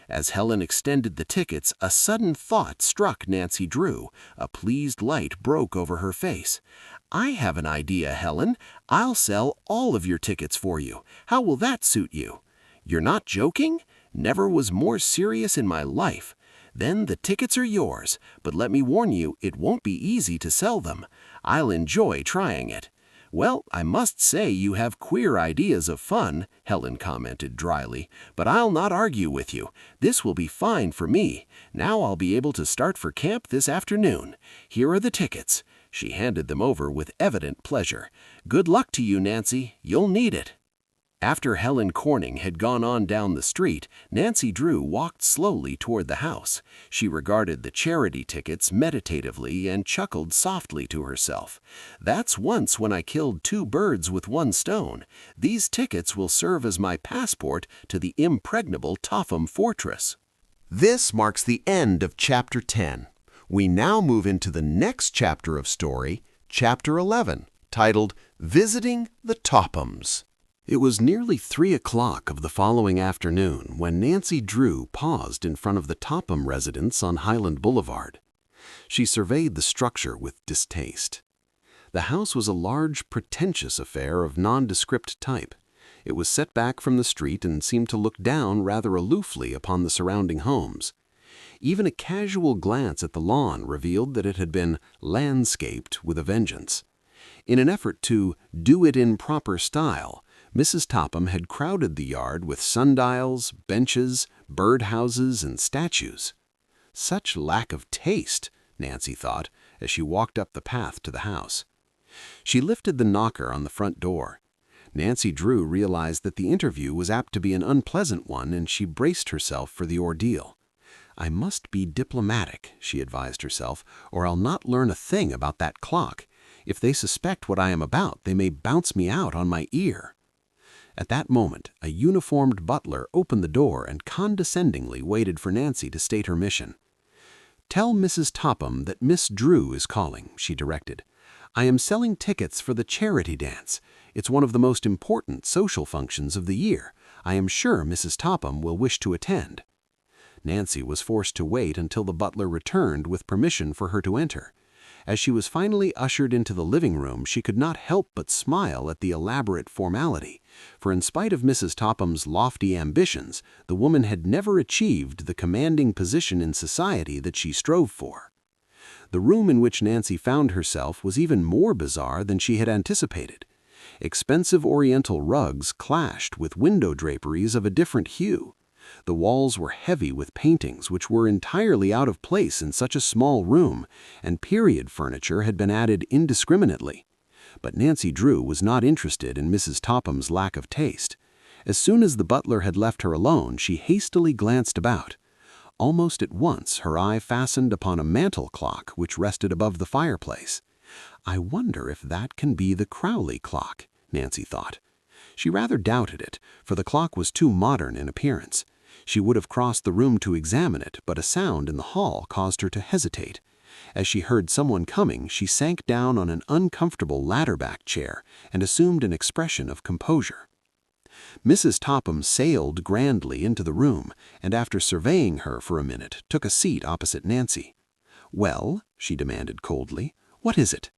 As Helen extended the tickets, a sudden thought struck Nancy Drew. A pleased light broke over her face. "I have an idea, Helen. I'll sell all of your tickets for you. How will that suit you?" "You're not joking?" "Never was more serious in my life." "Then the tickets are yours, but let me warn you, it won't be easy to sell them. I'll enjoy trying it." "Well, I must say you have queer ideas of fun," Helen commented dryly, "but I'll not argue with you. This will be fine for me. Now I'll be able to start for camp this afternoon. Here are the tickets." She handed them over with evident pleasure. "Good luck to you, Nancy. You'll need it." After Helen Corning had gone on down the street, Nancy Drew walked slowly toward the house. She regarded the charity tickets meditatively and chuckled softly to herself. "That's once when I killed 2 birds with 1 stone. These tickets will serve as my passport to the impregnable Topham Fortress." This marks the end of Chapter 10. We now move into the next chapter of story, Chapter 11, titled Visiting the Tophams. It was nearly 3 o'clock of the following afternoon when Nancy Drew paused in front of the Topham residence on Highland Boulevard. She surveyed the structure with distaste. The house was a large, pretentious affair of nondescript type. It was set back from the street and seemed to look down rather aloofly upon the surrounding homes. Even a casual glance at the lawn revealed that it had been landscaped with a vengeance. In an effort to do it in proper style, Mrs. Topham had crowded the yard with sundials, benches, birdhouses, and statues. Such lack of taste, Nancy thought, as she walked up the path to the house. She lifted the knocker on the front door. Nancy Drew realized that the interview was apt to be an unpleasant one, and she braced herself for the ordeal. "I must be diplomatic," she advised herself, "or I'll not learn a thing about that clock. If they suspect what I am about, they may bounce me out on my ear." At that moment, a uniformed butler opened the door and condescendingly waited for Nancy to state her mission. "Tell Mrs. Topham that Miss Drew is calling," she directed. "I am selling tickets for the charity dance. It's one of the most important social functions of the year. I am sure Mrs. Topham will wish to attend." Nancy was forced to wait until the butler returned with permission for her to enter. As she was finally ushered into the living room, she could not help but smile at the elaborate formality, for in spite of Mrs. Topham's lofty ambitions, the woman had never achieved the commanding position in society that she strove for. The room in which Nancy found herself was even more bizarre than she had anticipated. Expensive oriental rugs clashed with window draperies of a different hue. The walls were heavy with paintings which were entirely out of place in such a small room, and period furniture had been added indiscriminately. But Nancy Drew was not interested in Mrs. Topham's lack of taste. As soon as the butler had left her alone, she hastily glanced about. Almost at once her eye fastened upon a mantel clock which rested above the fireplace. "I wonder if that can be the Crowley clock," Nancy thought. She rather doubted it, for the clock was too modern in appearance. She would have crossed the room to examine it, but a sound in the hall caused her to hesitate. As she heard someone coming, she sank down on an uncomfortable ladder-back chair and assumed an expression of composure. Mrs. Topham sailed grandly into the room, and after surveying her for a minute, took a seat opposite Nancy. "Well," she demanded coldly, What is it?"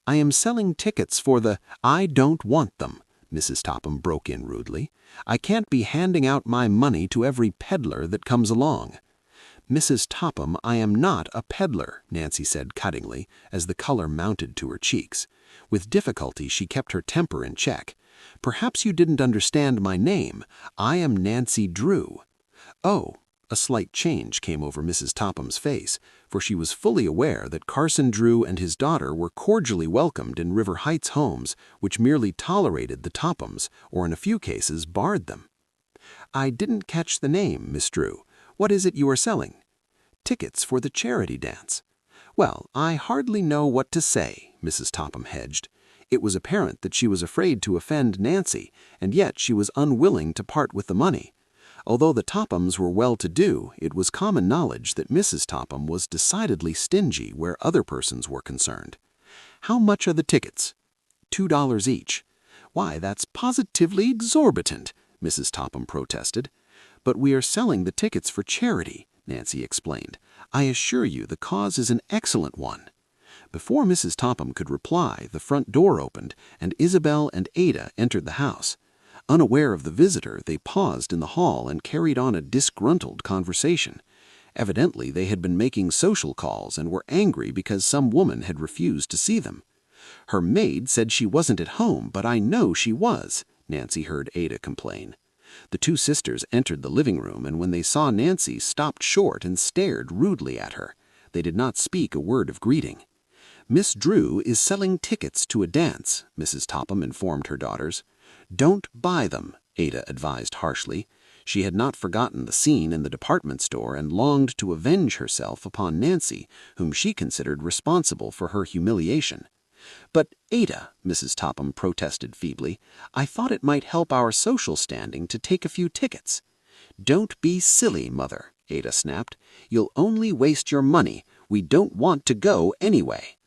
"I am selling tickets for the—" "I don't want them," Mrs. Topham broke in rudely. "I can't be handing out my money to every peddler that comes along." "Mrs. Topham, I am not a peddler," Nancy said cuttingly, as the color mounted to her cheeks. With difficulty she kept her temper in check. "Perhaps you didn't understand my name. I am Nancy Drew." "Oh." A slight change came over Mrs. Topham's face, for she was fully aware that Carson Drew and his daughter were cordially welcomed in River Heights homes which merely tolerated the Tophams, or in a few cases barred them. "I didn't catch the name, Miss Drew. What is it you are selling?" "Tickets for the charity dance." "Well, I hardly know what to say," Mrs. Topham hedged. It was apparent that she was afraid to offend Nancy, and yet she was unwilling to part with the money. Although the Tophams were well-to-do, it was common knowledge that Mrs. Topham was decidedly stingy where other persons were concerned. "How much are the tickets?" $2 each." "Why, that's positively exorbitant," Mrs. Topham protested. "But we are selling the tickets for charity," Nancy explained. "I assure you the cause is an excellent one." Before Mrs. Topham could reply, the front door opened, and Isabel and Ada entered the house. Unaware of the visitor, they paused in the hall and carried on a disgruntled conversation. Evidently, they had been making social calls and were angry because some woman had refused to see them. "Her maid said she wasn't at home, but I know she was," Nancy heard Ada complain. The two sisters entered the living room, and when they saw Nancy, stopped short and stared rudely at her. They did not speak a word of greeting. "Miss Drew is selling tickets to a dance," Mrs. Topham informed her daughters. "Don't buy them," Ada advised harshly. She had not forgotten the scene in the department store and longed to avenge herself upon Nancy, whom she considered responsible for her humiliation. "But, Ada," Mrs. Topham protested feebly, "I thought it might help our social standing to take a few tickets." "Don't be silly, Mother," Ada snapped. "You'll only waste your money. We don't want to go anyway."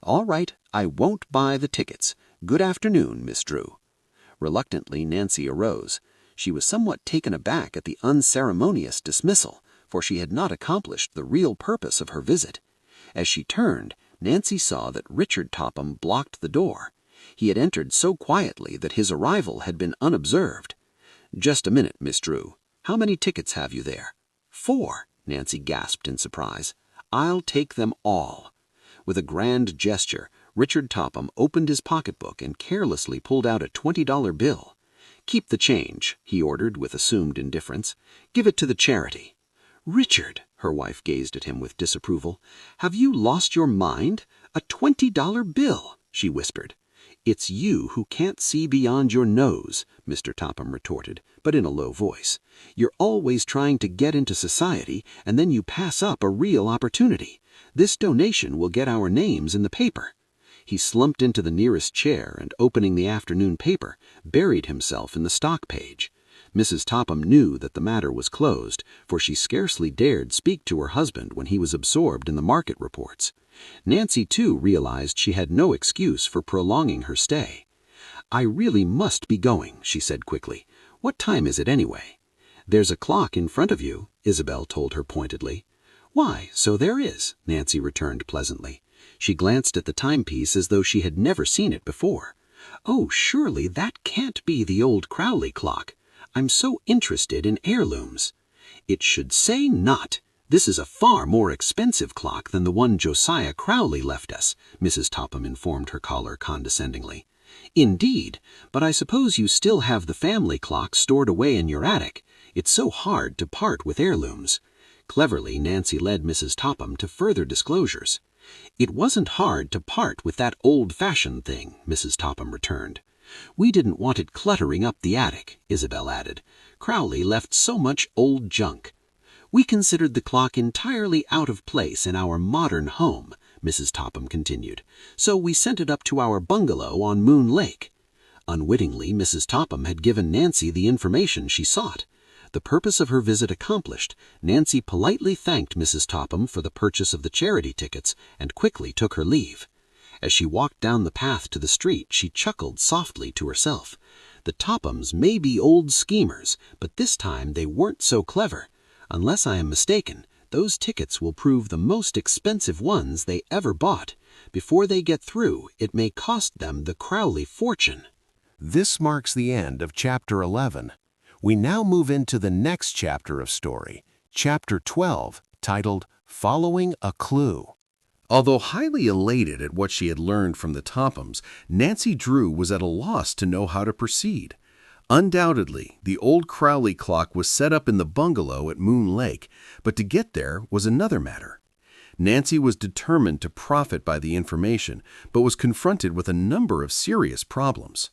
"All right, I won't buy the tickets. Good afternoon, Miss Drew." Reluctantly, Nancy arose. She was somewhat taken aback at the unceremonious dismissal, for she had not accomplished the real purpose of her visit. As she turned, Nancy saw that Richard Topham blocked the door. He had entered so quietly that his arrival had been unobserved. "Just a minute, Miss Drew. How many tickets have you there?" "4," Nancy gasped in surprise. "I'll take them all." With a grand gesture, Richard Topham opened his pocketbook and carelessly pulled out a $20 bill. "Keep the change," he ordered with assumed indifference. "Give it to the charity." "Richard," her wife gazed at him with disapproval, "have you lost your mind? A $20 bill," she whispered. "It's you who can't see beyond your nose," Mr. Topham retorted, but in a low voice. "You're always trying to get into society, and then you pass up a real opportunity. This donation will get our names in the paper." He slumped into the nearest chair and, opening the afternoon paper, buried himself in the stock page. Mrs. Topham knew that the matter was closed, for she scarcely dared speak to her husband when he was absorbed in the market reports. Nancy, too, realized she had no excuse for prolonging her stay. "I really must be going," she said quickly. "What time is it anyway?" "There's a clock in front of you," Isabel told her pointedly. "Why, so there is," Nancy returned pleasantly. She glanced at the timepiece as though she had never seen it before. "Oh, surely that can't be the old Crowley clock. I'm so interested in heirlooms." "It should say not. This is a far more expensive clock than the one Josiah Crowley left us," Mrs. Topham informed her caller condescendingly. "Indeed, but I suppose you still have the family clock stored away in your attic. It's so hard to part with heirlooms." Cleverly, Nancy led Mrs. Topham to further disclosures. "It wasn't hard to part with that old-fashioned thing," Mrs. Topham returned. "We didn't want it cluttering up the attic," Isabel added. "Crowley left so much old junk." "We considered the clock entirely out of place in our modern home," Mrs. Topham continued, "so we sent it up to our bungalow on Moon Lake." Unwittingly, Mrs. Topham had given Nancy the information she sought. The purpose of her visit accomplished, Nancy politely thanked Mrs. Topham for the purchase of the charity tickets and quickly took her leave. As she walked down the path to the street, she chuckled softly to herself. The Tophams may be old schemers, but this time they weren't so clever. Unless I am mistaken, those tickets will prove the most expensive ones they ever bought. Before they get through, it may cost them the Crowley fortune. This marks the end of Chapter 11. We now move into the next chapter of story, Chapter 12, titled Following a Clue. Although highly elated at what she had learned from the Tophams, Nancy Drew was at a loss to know how to proceed. Undoubtedly, the old Crowley clock was set up in the bungalow at Moon Lake, but to get there was another matter. Nancy was determined to profit by the information, but was confronted with a number of serious problems.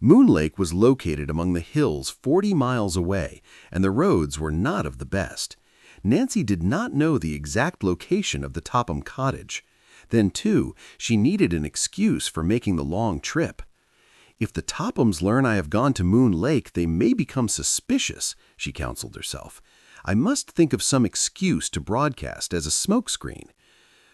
Moon Lake was located among the hills 40 miles away, and the roads were not of the best. Nancy did not know the exact location of the Topham cottage. Then, too, she needed an excuse for making the long trip. If the Tophams learn I have gone to Moon Lake, they may become suspicious, she counseled herself. I must think of some excuse to broadcast as a smokescreen.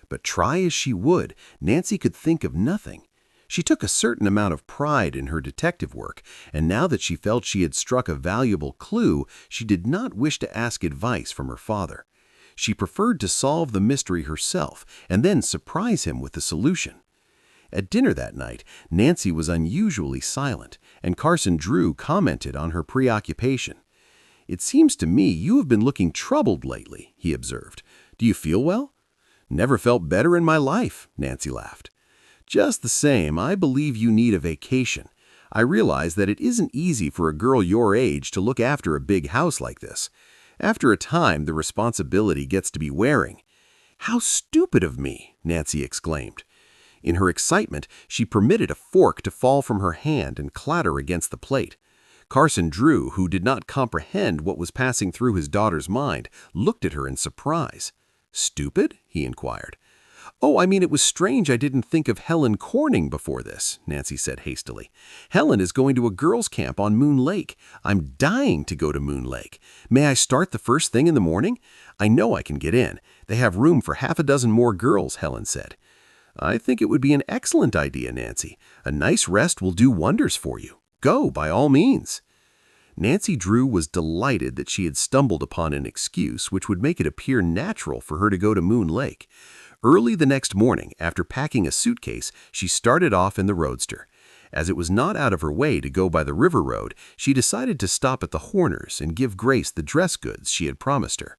But try as she would, Nancy could think of nothing. She took a certain amount of pride in her detective work, and now that she felt she had struck a valuable clue, she did not wish to ask advice from her father. She preferred to solve the mystery herself and then surprise him with the solution. At dinner that night, Nancy was unusually silent, and Carson Drew commented on her preoccupation. "It seems to me you have been looking troubled lately," he observed. "Do you feel well?" "Never felt better in my life," Nancy laughed. "Just the same, I believe you need a vacation. I realize that it isn't easy for a girl your age to look after a big house like this. After a time, the responsibility gets to be wearing." "How stupid of me!" Nancy exclaimed. In her excitement, she permitted a fork to fall from her hand and clatter against the plate. Carson Drew, who did not comprehend what was passing through his daughter's mind, looked at her in surprise. "Stupid?" he inquired. "Oh, I mean, it was strange I didn't think of Helen Corning before this," Nancy said hastily. "Helen is going to a girls' camp on Moon Lake. I'm dying to go to Moon Lake. May I start the first thing in the morning? I know I can get in. They have room for half a dozen more girls," Helen said. "I think it would be an excellent idea, Nancy. A nice rest will do wonders for you. Go, by all means." Nancy Drew was delighted that she had stumbled upon an excuse which would make it appear natural for her to go to Moon Lake. Early the next morning, after packing a suitcase, she started off in the roadster. As it was not out of her way to go by the river road, she decided to stop at the Horners and give Grace the dress goods she had promised her.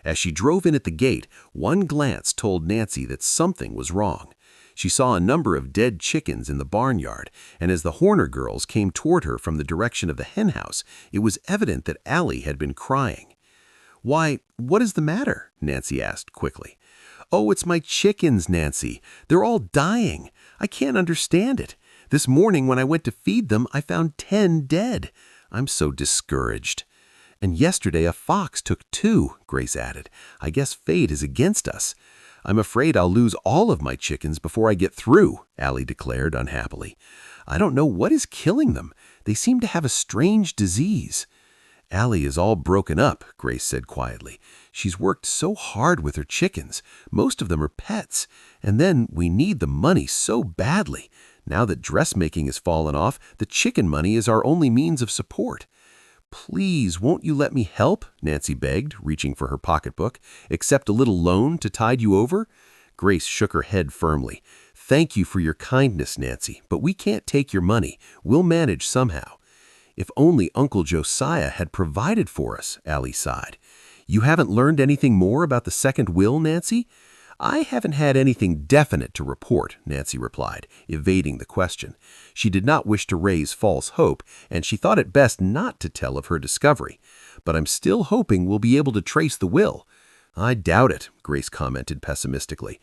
As she drove in at the gate, one glance told Nancy that something was wrong. She saw a number of dead chickens in the barnyard, and as the Horner girls came toward her from the direction of the henhouse, it was evident that Allie had been crying. "Why, what is the matter?" Nancy asked quickly. "Oh, it's my chickens, Nancy. They're all dying. I can't understand it. This morning when I went to feed them, I found 10 dead. I'm so discouraged." "And yesterday a fox took 2, Grace added. "I guess fate is against us." "I'm afraid I'll lose all of my chickens before I get through," Allie declared unhappily. "I don't know what is killing them. They seem to have a strange disease." "Allie is all broken up," Grace said quietly. "She's worked so hard with her chickens. Most of them are pets. And then we need the money so badly. Now that dressmaking has fallen off, the chicken money is our only means of support." "Please, won't you let me help?" Nancy begged, reaching for her pocketbook. "Accept a little loan to tide you over?" Grace shook her head firmly. "Thank you for your kindness, Nancy, but we can't take your money. We'll manage somehow." "If only Uncle Josiah had provided for us," Allie sighed. "You haven't learned anything more about the second will, Nancy?" "I haven't had anything definite to report," Nancy replied, evading the question. She did not wish to raise false hope, and she thought it best not to tell of her discovery. "But I'm still hoping we'll be able to trace the will." "I doubt it," Grace commented pessimistically.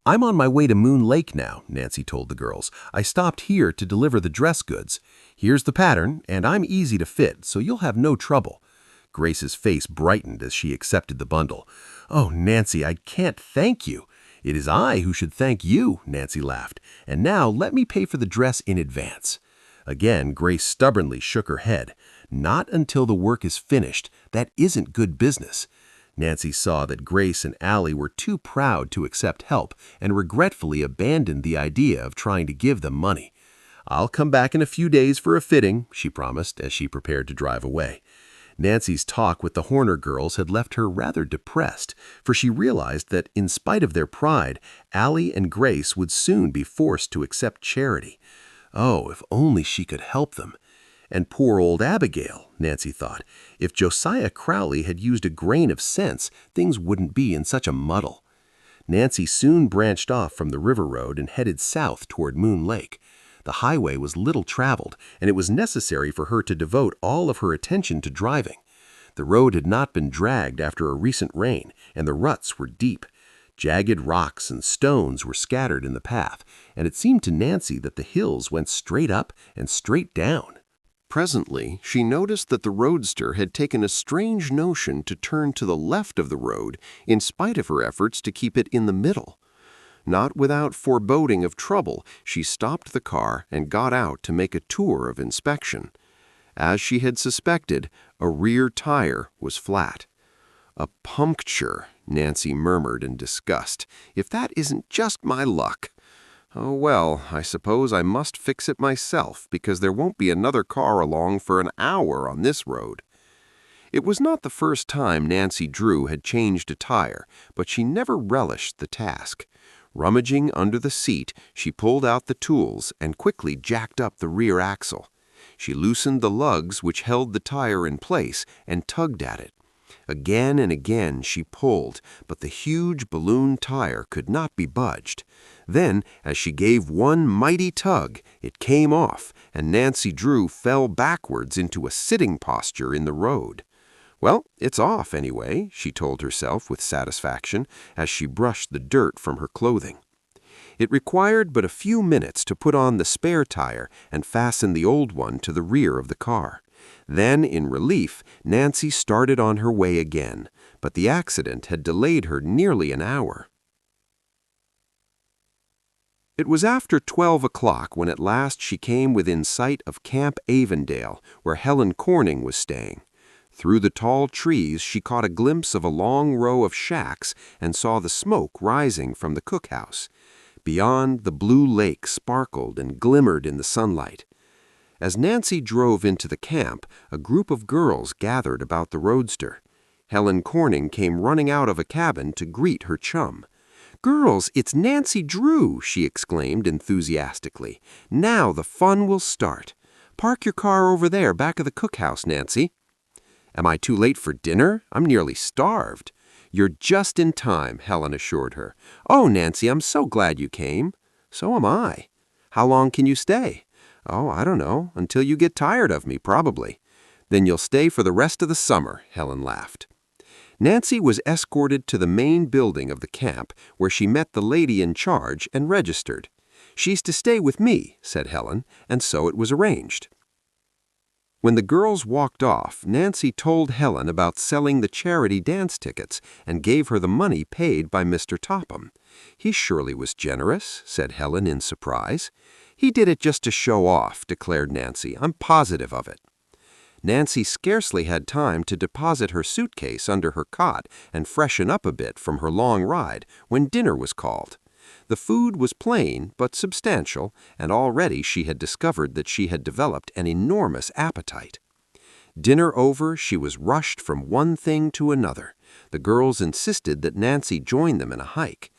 "I'm on my way to Moon Lake now," Nancy told the girls. "I stopped here to deliver the dress goods. Here's the pattern, and I'm easy to fit, so you'll have no trouble." Grace's face brightened as she accepted the bundle. "Oh, Nancy, I can't thank you." "It is I who should thank you," Nancy laughed. "And now let me pay for the dress in advance." Again, Grace stubbornly shook her head. "Not until the work is finished. That isn't good business." Nancy saw that Grace and Allie were too proud to accept help and regretfully abandoned the idea of trying to give them money. "I'll come back in a few days for a fitting," she promised as she prepared to drive away. Nancy's talk with the Horner girls had left her rather depressed, for she realized that in spite of their pride, Allie and Grace would soon be forced to accept charity. Oh, if only she could help them. And poor old Abigail, Nancy thought. If Josiah Crowley had used a grain of sense, things wouldn't be in such a muddle. Nancy soon branched off from the river road and headed south toward Moon Lake. The highway was little traveled, and it was necessary for her to devote all of her attention to driving. The road had not been dragged after a recent rain, and the ruts were deep. Jagged rocks and stones were scattered in the path, and it seemed to Nancy that the hills went straight up and straight down. Presently, she noticed that the roadster had taken a strange notion to turn to the left of the road in spite of her efforts to keep it in the middle. Not without foreboding of trouble, she stopped the car and got out to make a tour of inspection. As she had suspected, a rear tire was flat. "A puncture," Nancy murmured in disgust. "If that isn't just my luck. Oh well, I suppose I must fix it myself, because there won't be another car along for an hour on this road." It was not the first time Nancy Drew had changed a tire, but she never relished the task. Rummaging under the seat, she pulled out the tools and quickly jacked up the rear axle. She loosened the lugs which held the tire in place and tugged at it. Again and again she pulled, but the huge balloon tire could not be budged. Then, as she gave one mighty tug, it came off, and Nancy Drew fell backwards into a sitting posture in the road. "Well, it's off anyway," she told herself with satisfaction as she brushed the dirt from her clothing. It required but a few minutes to put on the spare tire and fasten the old one to the rear of the car. Then, in relief, Nancy started on her way again, but the accident had delayed her nearly an hour. It was after 12 o'clock when at last she came within sight of Camp Avondale, where Helen Corning was staying. Through the tall trees she caught a glimpse of a long row of shacks and saw the smoke rising from the cookhouse. Beyond, the blue lake sparkled and glimmered in the sunlight. As Nancy drove into the camp, a group of girls gathered about the roadster. Helen Corning came running out of a cabin to greet her chum. "Girls, it's Nancy Drew!" she exclaimed enthusiastically. "Now the fun will start. Park your car over there back of the cookhouse, Nancy." "Am I too late for dinner? I'm nearly starved." "You're just in time," Helen assured her. "Oh, Nancy, I'm so glad you came." "So am I." "How long can you stay?" "Oh, I don't know. Until you get tired of me, probably." "Then you'll stay for the rest of the summer," Helen laughed. Nancy was escorted to the main building of the camp, where she met the lady in charge and registered. "She's to stay with me," said Helen, and so it was arranged. When the girls walked off, Nancy told Helen about selling the charity dance tickets and gave her the money paid by Mr. Topham. "He surely was generous," said Helen in surprise. "He did it just to show off," declared Nancy. "I'm positive of it." Nancy scarcely had time to deposit her suitcase under her cot and freshen up a bit from her long ride when dinner was called. The food was plain but substantial, and already she had discovered that she had developed an enormous appetite. Dinner over, she was rushed from one thing to another. The girls insisted that Nancy join them in a hike.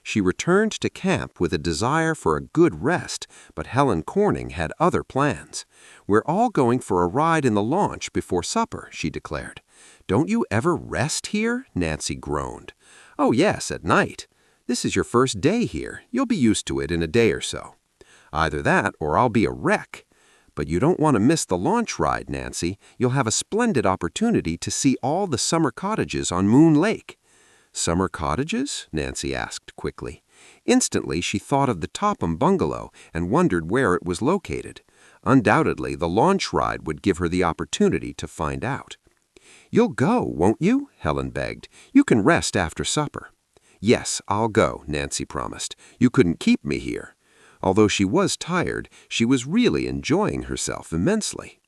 She returned to camp with a desire for a good rest, but Helen Corning had other plans. "We're all going for a ride in the launch before supper," she declared. "Don't you ever rest here?" Nancy groaned. "Oh, yes, at night. This is your first day here. You'll be used to it in a day or so." "Either that or I'll be a wreck." "But you don't want to miss the launch ride, Nancy. You'll have a splendid opportunity to see all the summer cottages on Moon Lake." "Summer cottages?" Nancy asked quickly. Instantly she thought of the Topham bungalow and wondered where it was located. Undoubtedly, the launch ride would give her the opportunity to find out. "You'll go, won't you?" Helen begged. "You can rest after supper." "Yes, I'll go," Nancy promised. "You couldn't keep me here." Although she was tired, she was really enjoying herself immensely.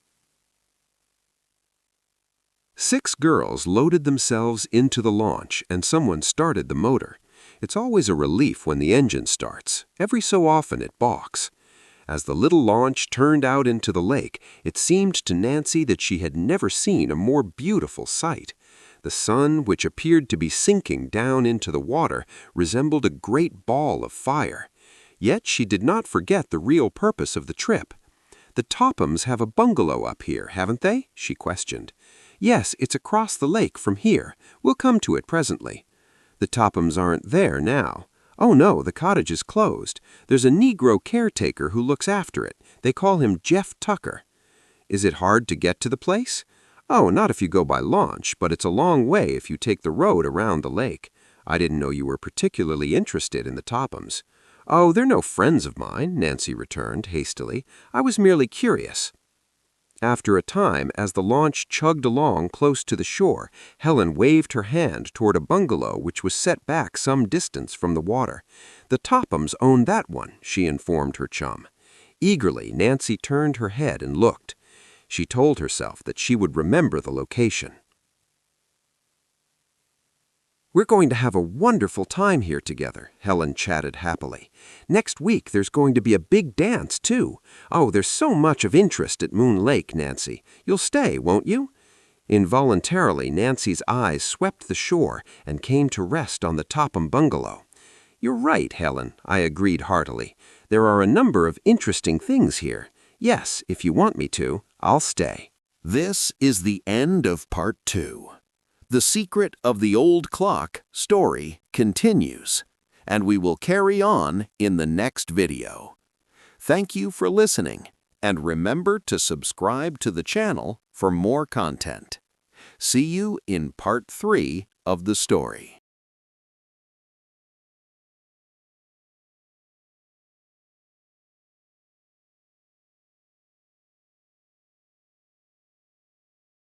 6 girls loaded themselves into the launch, and someone started the motor. It's always a relief when the engine starts. Every so often it balks. As the little launch turned out into the lake, it seemed to Nancy that she had never seen a more beautiful sight. The sun, which appeared to be sinking down into the water, resembled a great ball of fire. Yet she did not forget the real purpose of the trip. "The Tophams have a bungalow up here, haven't they?" she questioned. "Yes, it's across the lake from here. We'll come to it presently." "The Tophams aren't there now." "Oh no, the cottage is closed. There's a Negro caretaker who looks after it. They call him Jeff Tucker." "Is it hard to get to the place?" "Oh, not if you go by launch, but it's a long way if you take the road around the lake. I didn't know you were particularly interested in the Tophams." "Oh, they're no friends of mine," Nancy returned hastily. "I was merely curious." After a time, as the launch chugged along close to the shore, Helen waved her hand toward a bungalow which was set back some distance from the water. "The Tophams own that one," she informed her chum. Eagerly, Nancy turned her head and looked. She told herself that she would remember the location. "We're going to have a wonderful time here together," Helen chatted happily. "Next week there's going to be a big dance, too. Oh, there's so much of interest at Moon Lake, Nancy. You'll stay, won't you?" Involuntarily, Nancy's eyes swept the shore and came to rest on the Topham bungalow. "You're right, Helen," I agreed heartily. "There are a number of interesting things here. Yes, if you want me to, I'll stay." This is the end of Part 2. The Secret of the Old Clock story continues, and we will carry on in the next video. Thank you for listening, and remember to subscribe to the channel for more content. See you in Part 3 of the story.